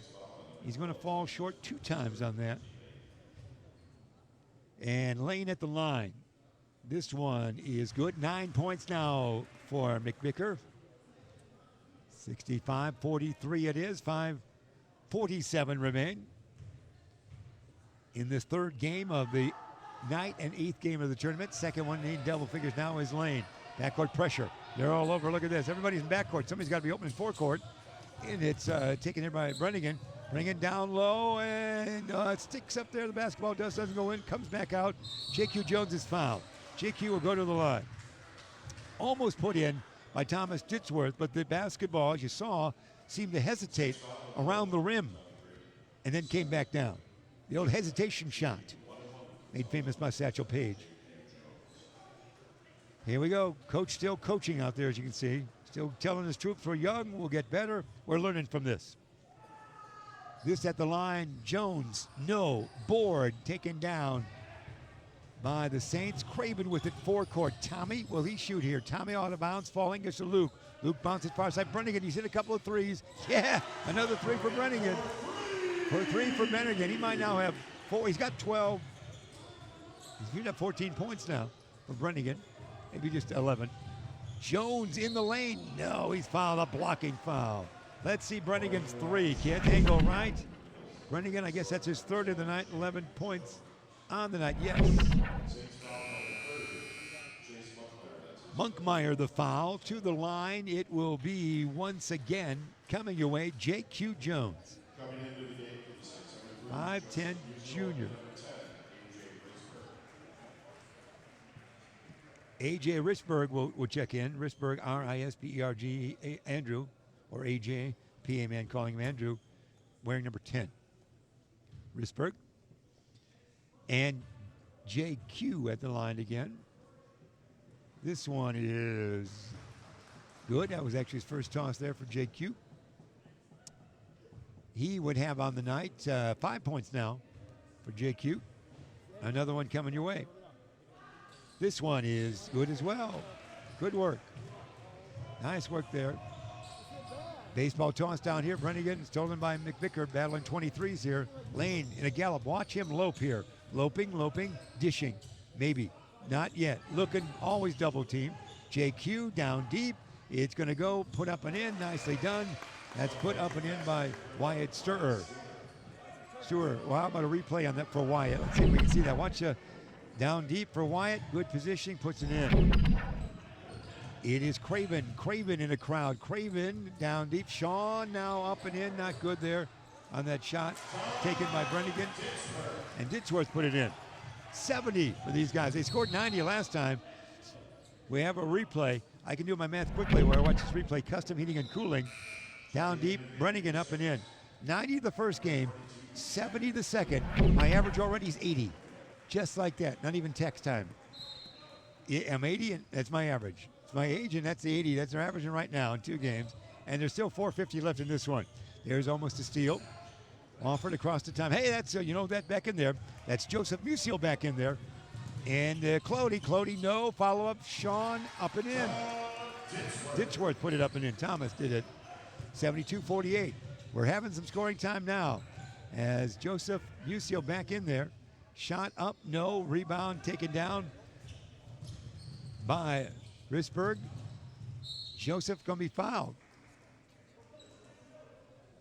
He's going to fall short 2 times on that. And Lane at the line. This one is good. 9 points now for McVicker. 65-43 it is. 5:47 remain. In this third game of the night and 8th game of the tournament. Second one in double figures now is Lane. Backcourt pressure. They're all over. Look at this. Everybody's in backcourt. Somebody's got to be open in forecourt. And it's taken here by Brennigan. Bring it down low, and it sticks up there. The basketball doesn't go in. Comes back out. J.Q. Jones is fouled. J.Q. will go to the line. Almost put in by Thomas Ditsworth, but the basketball, as you saw, seemed to hesitate around the rim and then came back down. The old hesitation shot, made famous by Satchel Paige. Here we go. Coach still coaching out there, as you can see. Still telling his troops we're young, we'll get better. We're learning from this. This at the line, Jones, no, board, taken down by the Saints. Craven with it, forecourt. Tommy, will he shoot here? Tommy out of bounds, falling gets to Luke. Luke bounces far side. Brennigan, he's hit a couple of threes. Yeah, another 3 for Brennigan. For 3 for Brennigan. He might now have 4. He's got 12. He's got 14 points now for Brennigan. Maybe just 11. Jones in the lane. No, he's fouled, a blocking foul. Let's see Brennigan's 3, kid. Angle right. Brennigan, I guess that's his 3rd of the night. 11 points on the night. Yes. Monkmeyer the foul. To the line, it will be once again coming your way, J.Q. Jones. 5'10" junior. A.J. Risberg will check in. Risberg, R-I-S-B-E-R-G, Andrew, or A.J., PA man calling him Andrew, wearing number 10. Risberg. And JQ at the line again. This one is good. That was actually his first toss there for JQ. He would have on the night 5 points now for JQ. Another one coming your way. This one is good as well. Good work. Nice work there. Baseball toss down here. Brennigan stolen by McVicker, battling 23s here. Lane in a gallop. Watch him lope here. Loping, dishing. Maybe. Not yet. Looking, always double team. JQ down deep. It's going to go, put up and in. Nicely done. That's put up and in by Wyatt Stewart. Well, how about a replay on that for Wyatt? Let's see if we can see that. Watch down deep for Wyatt. Good positioning, puts it in. It is Craven. Craven in a crowd. Craven down deep. Sean now up and in. Not good there on that shot taken by Brennigan. And Ditsworth put it in. 70 for these guys. They scored 90 last time. We have a replay. I can do my math quickly where I watch this replay. Custom heating and cooling. Down deep. Brennigan up and in. 90 the first game. 70 the second. My average already is 80. Just like that. Not even text time. I'm 80 and that's my average. It's my age and that's the 80. That's our averaging right now in 2 games. And there's still 450 left in this one. There's almost a steal. Offered across the time. Hey, that's, that back in there. That's Joseph Musial back in there. And Clody, no follow-up. Sean up and in. Ditchworth put it up and in. Thomas did it. 72-48. We're having some scoring time now as Joseph Musial back in there. Shot up, no. Rebound taken down by Risberg. Joseph going to be fouled.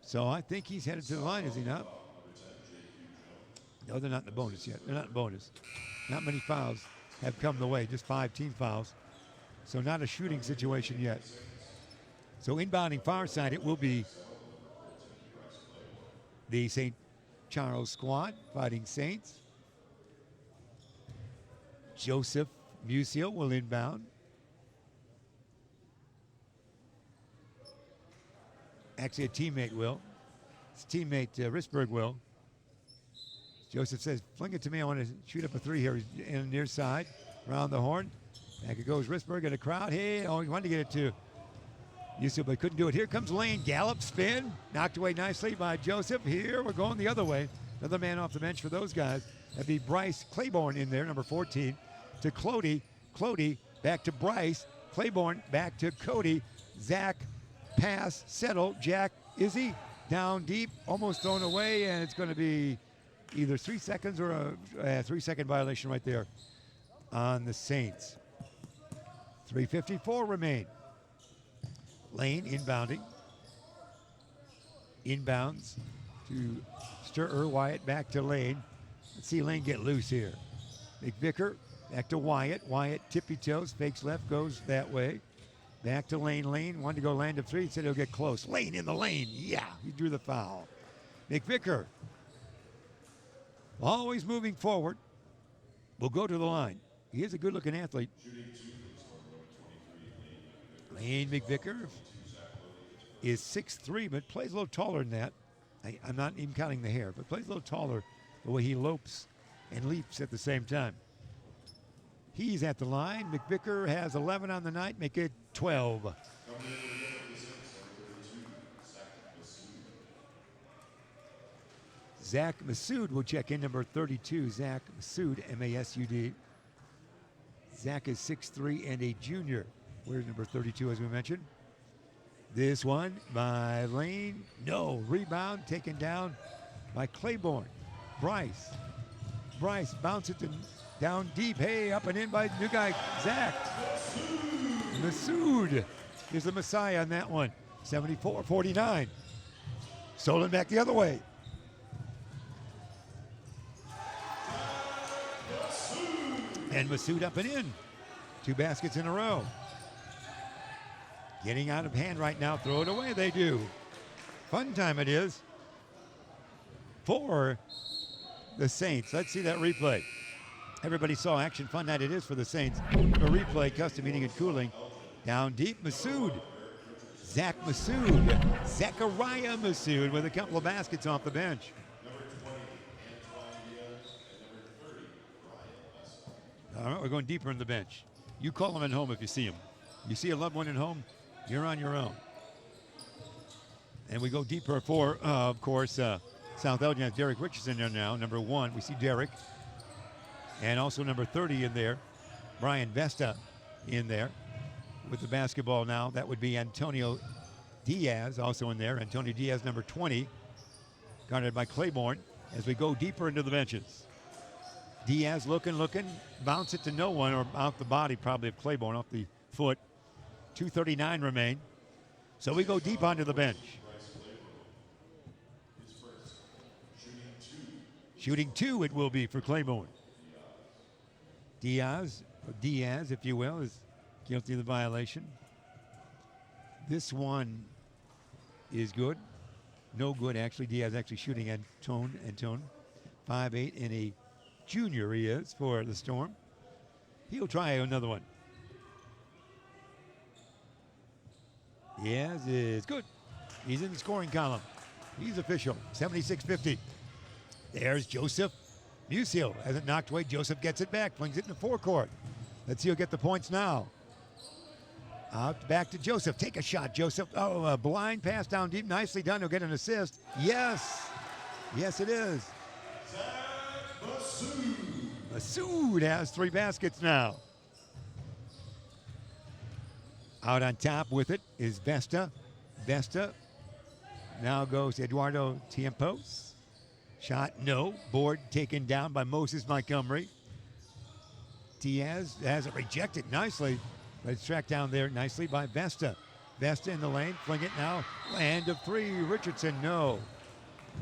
So I think he's headed to the line, is he not? No, they're not in the bonus yet. They're not in bonus. Not many fouls have come the way, just 5 team fouls. So not a shooting situation yet. So inbounding far side, it will be the St. Charles squad fighting Saints. Joseph Musial will inbound. Actually, a teammate will. His teammate Risberg will. Joseph says, fling it to me. I want to shoot up a 3 here in the near side. Around the horn. Back it goes Risberg in the crowd. Hey, he wanted to get it to Musial, but couldn't do it. Here comes Lane. Gallop, spin. Knocked away nicely by Joseph. Here, we're going the other way. Another man off the bench for those guys. That'd be Bryce Claiborne in there, number 14. To Clody. Clody back to Bryce. Claiborne back to Cody. Zach. Pass, settle, Jack, is he? Down deep, almost thrown away, and it's going to be either 3 seconds or a 3-second violation right there on the Saints. 3:54 remain. Lane inbounding. Inbounds to Stir Wyatt, back to Lane. Let's see Lane get loose here. McVicker, back to Wyatt. Wyatt tippy toes, fakes left, goes that way. Back to Lane. Lane wanted to go land of 3. He said he'll get close. Lane in the lane. Yeah, he drew the foul. McVicker, always moving forward, will go to the line. He is a good-looking athlete. Lane McVicker is 6'3", but plays a little taller than that. I'm not even counting the hair, but plays a little taller the way he lopes and leaps at the same time. He's at the line. McVicker has 11 on the night, make it 12. Zach Massoud will check in, number 32. Zach Massoud, M-A-S-U-D. Zach is 6'3" and a junior. Where's number 32, as we mentioned? This one by Lane. No. Rebound taken down by Claiborne. Bryce bounce it down deep. Hey, up and in by new guy, Zach. Massoud is the Messiah on that one. 74-49. Stolen back the other way. And Massoud up and in. 2 baskets in a row. Getting out of hand right now. Throw it away, they do. Fun time it is for the Saints. Let's see that replay. Everybody saw action. Fun night it is for the Saints. A replay, custom heating and cooling. Down deep, Massoud. Zach Massoud. Zachariah Massoud with a couple of baskets off the bench. All right, we're going deeper in the bench. You call them at home if you see them. You see a loved one at home, you're on your own. And we go deeper for, of course, South Elgin has Derek Richardson there now, number 1. We see Derek. And also number 30 in there, Brian Vesta in there with the basketball now. That would be Antonio Diaz also in there. Antonio Diaz, number 20, guarded by Claiborne as we go deeper into the benches. Diaz looking, bounce it to no one, or out the body probably of Claiborne, off the foot. 2:39 remain. So we go deep onto the bench. Shooting 2 it will be for Claiborne. Diaz, if you will, is guilty of the violation. This one is good. No good, actually. Diaz actually shooting Antone. 5'8", and a junior he is for the Storm. He'll try another one. Diaz is good. He's in the scoring column. He's official. 76-50. There's Joseph Musial. Hasn't knocked away. Joseph gets it back. Flings it in the forecourt. Let's see who'll get the points now. Out back to Joseph. Take a shot, Joseph. Oh, a blind pass down deep. Nicely done. He'll get an assist. Yes. Yes, it is. Masood has 3 baskets now. Out on top with it is Vesta. Vesta. Now goes Eduardo Tiempos. Shot, no. Board taken down by Moses Montgomery. Diaz has it rejected nicely, but it's tracked down there nicely by Vesta. Vesta in the lane, fling it now. Land of 3, Richardson, no.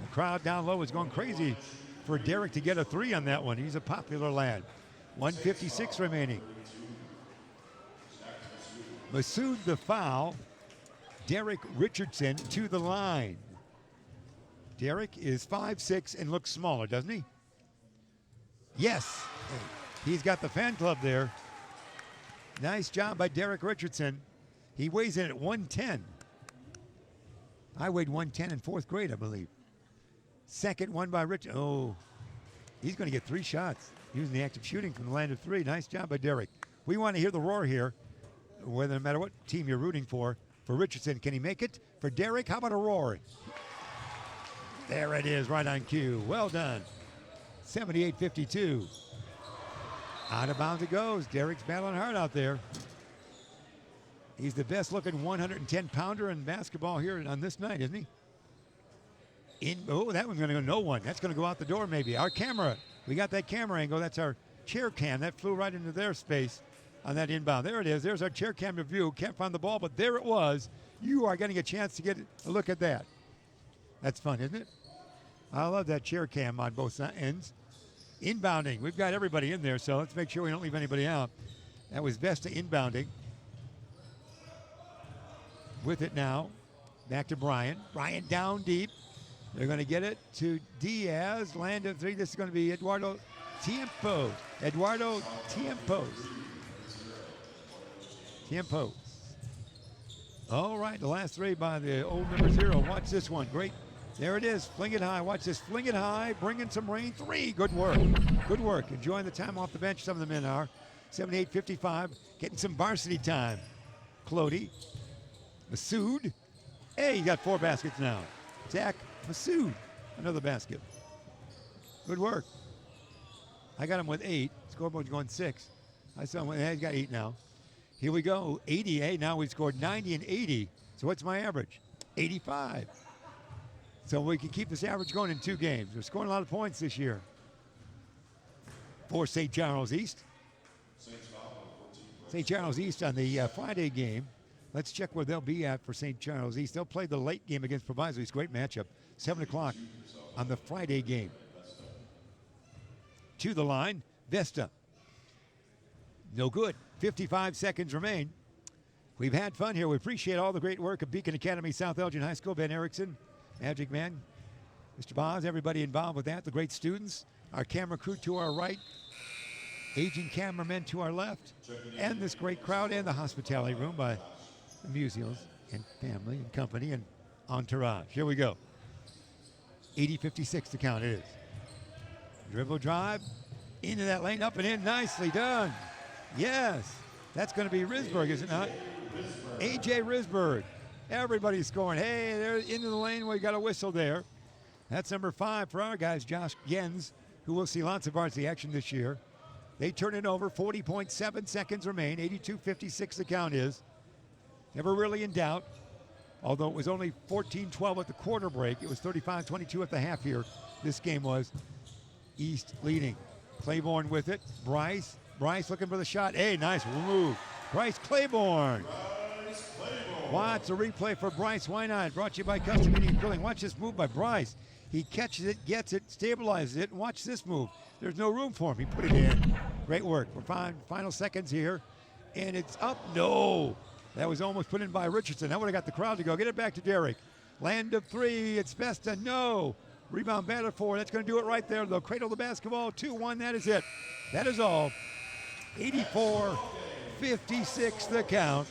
The crowd down low is going crazy for Derek to get a 3 on that one. He's a popular lad. 1:56 remaining. Masood the foul. Derek Richardson to the line. Derek is 5'6" and looks smaller, doesn't he? Yes. He's got the fan club there. Nice job by Derek Richardson. He weighs in at 110. I weighed 110 in 4th grade, I believe. Second one by Rich. Oh, he's going to get 3 shots using the active shooting from the land of 3. Nice job by Derek. We want to hear the roar here, no matter what team you're rooting for. For Richardson, can he make it? For Derek, how about a roar? There it is, right on cue. Well done. 78-52. Out of bounds it goes. Derek's battling hard out there. He's the best-looking 110-pounder in basketball here on this night, isn't he? That one's going to go no one. That's going to go out the door maybe. Our camera. We got that camera angle. That's our chair cam. That flew right into their space on that inbound. There it is. There's our chair cam review. Can't find the ball, but there it was. You are getting a chance to get a look at that. That's fun, isn't it? I love that chair cam on both ends. Inbounding. We've got everybody in there, so let's make sure we don't leave anybody out. That was Vesta inbounding. With it now. Back to Brian. Brian down deep. They're going to get it to Diaz. Land of 3. This is going to be Eduardo Tiempos. Eduardo Tiempos. Tiempos. All right, the last 3 by the old number 0. Watch this one. Great. There it is. Fling it high. Watch this. Fling it high. Bring in some rain. 3. Good work. Good work. Enjoying the time off the bench. Some of the men are. 78-55. Getting some varsity time. Clody. Masood. Hey, you got 4 baskets now. Zach Masood. Another basket. Good work. I got him with 8. Scoreboard's going 6. I saw him. He's got 8 now. Here we go. 80. Hey, now we've scored 90 and 80. So what's my average? 85. So we can keep this average going in 2 games. We're scoring a lot of points this year. For St. Charles East. St. Charles East on the Friday game. Let's check where they'll be at for St. Charles East. They'll play the late game against Proviso. It's a great matchup. 7 o'clock on the Friday game. To the line, Vesta. No good. 55 seconds remain. We've had fun here. We appreciate all the great work of Beacon Academy, South Elgin High School, Ben Erickson, Magic Man, Mr. Boz, everybody involved with that, the great students, our camera crew to our right, aging cameramen to our left, and this great crowd, and the hospitality room by the Musials and family and company and entourage. Here we go. 80-56 to count it is. Dribble drive Into that lane, up and in, nicely done. Yes, that's going to be Risberg, is it not? A.J. Risberg. Everybody's scoring. Hey, they're into the lane. We got a whistle there. That's number 5 for our guys, Josh Gens, who will see lots of varsity action this year. They turn it over. 40.7 seconds remain. 82-56 the count is. Never really in doubt. Although it was only 14-12 at the quarter break. It was 35-22 at the half here. This game was East leading. Claiborne with it. Bryce looking for the shot. Hey, nice move. Bryce Claiborne. Watch a replay for Bryce. Why not? Brought to you by Custom Heating and Cooling. Watch this move by Bryce. He catches it, gets it, stabilizes it, and watch this move. There's no room for him. He put it in. Great work. We're final seconds here. And it's up. No. That was almost put in by Richardson. That would have got the crowd to go. Get it back to Derek. Land of 3. It's Besta. No. Rebound batted 4. That's going to do it right there. They'll cradle the basketball. 2-1. That is it. That is all. 84-56 the count.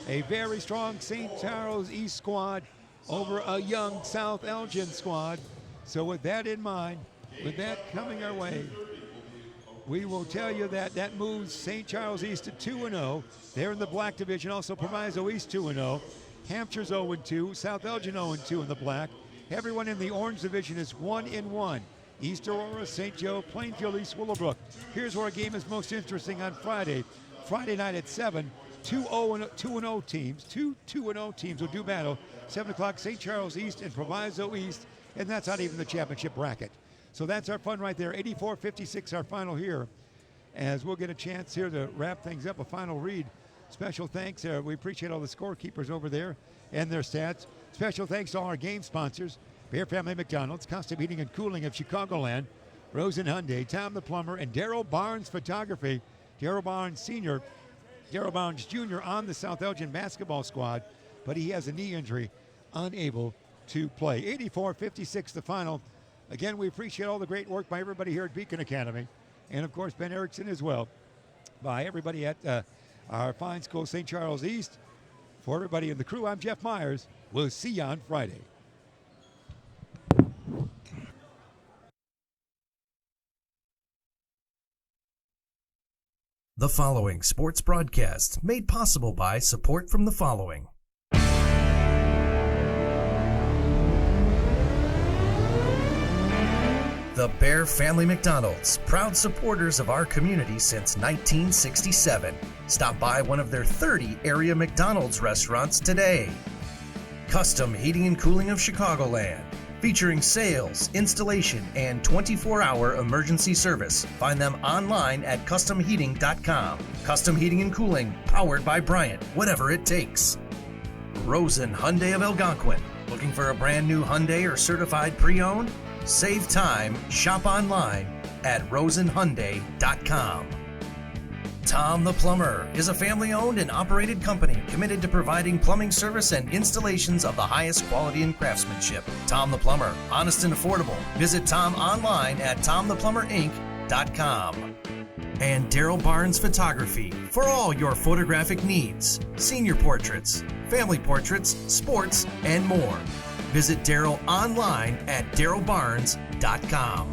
A very strong St. Charles East squad over a young South Elgin squad. So with that in mind, with that coming our way, we will tell you that moves St. Charles East to 2-0. They're in the black division. Also Proviso East 2-0. Hampshire's 0-2. South Elgin 0-2 in the black. Everyone in the orange division is 1-1. East Aurora, St. Joe, Plainfield, East Willowbrook. Here's where our game is most interesting on Friday. Friday night at 7. 2-0 teams. Two 2-0 teams will do battle. 7 o'clock, St. Charles East and Proviso East. And that's not even the championship bracket. So that's our fun right there. 84-56 our final here. As we'll get a chance here to wrap things up, a final read. Special thanks. We appreciate all the scorekeepers over there and their stats. Special thanks to all our game sponsors. Bear Family McDonald's, Custom Heating and Cooling of Chicagoland, Rosen Hyundai, Tom the Plumber, and Darrell Barnes Photography. Darrell Barnes Sr., Darrell Barnes Jr. on the South Elgin basketball squad, but he has a knee injury, unable to play. 84-56 the final. Again, we appreciate all the great work by everybody here at Beacon Academy, and of course Ben Erickson as well, by everybody at our fine school, St. Charles East. For everybody in the crew, I'm Jeff Myers. We'll see you on Friday. The following sports broadcast made possible by support from the following. The Bear Family McDonald's, proud supporters of our community since 1967. Stop by one of their 30 area McDonald's restaurants today. Custom Heating and Cooling of Chicagoland, featuring sales, installation, and 24-hour emergency service. Find them online at customheating.com. Custom Heating and Cooling, powered by Bryant, whatever it takes. Rosen Hyundai of Algonquin. Looking for a brand new Hyundai or certified pre-owned? Save time, shop online at rosenhyundai.com. Tom the Plumber is a family-owned and operated company committed to providing plumbing service and installations of the highest quality and craftsmanship. Tom the Plumber, honest and affordable. Visit Tom online at tomtheplumberinc.com. And Darrell Barnes Photography for all your photographic needs, senior portraits, family portraits, sports, and more. Visit Darrell online at darrellbarnes.com.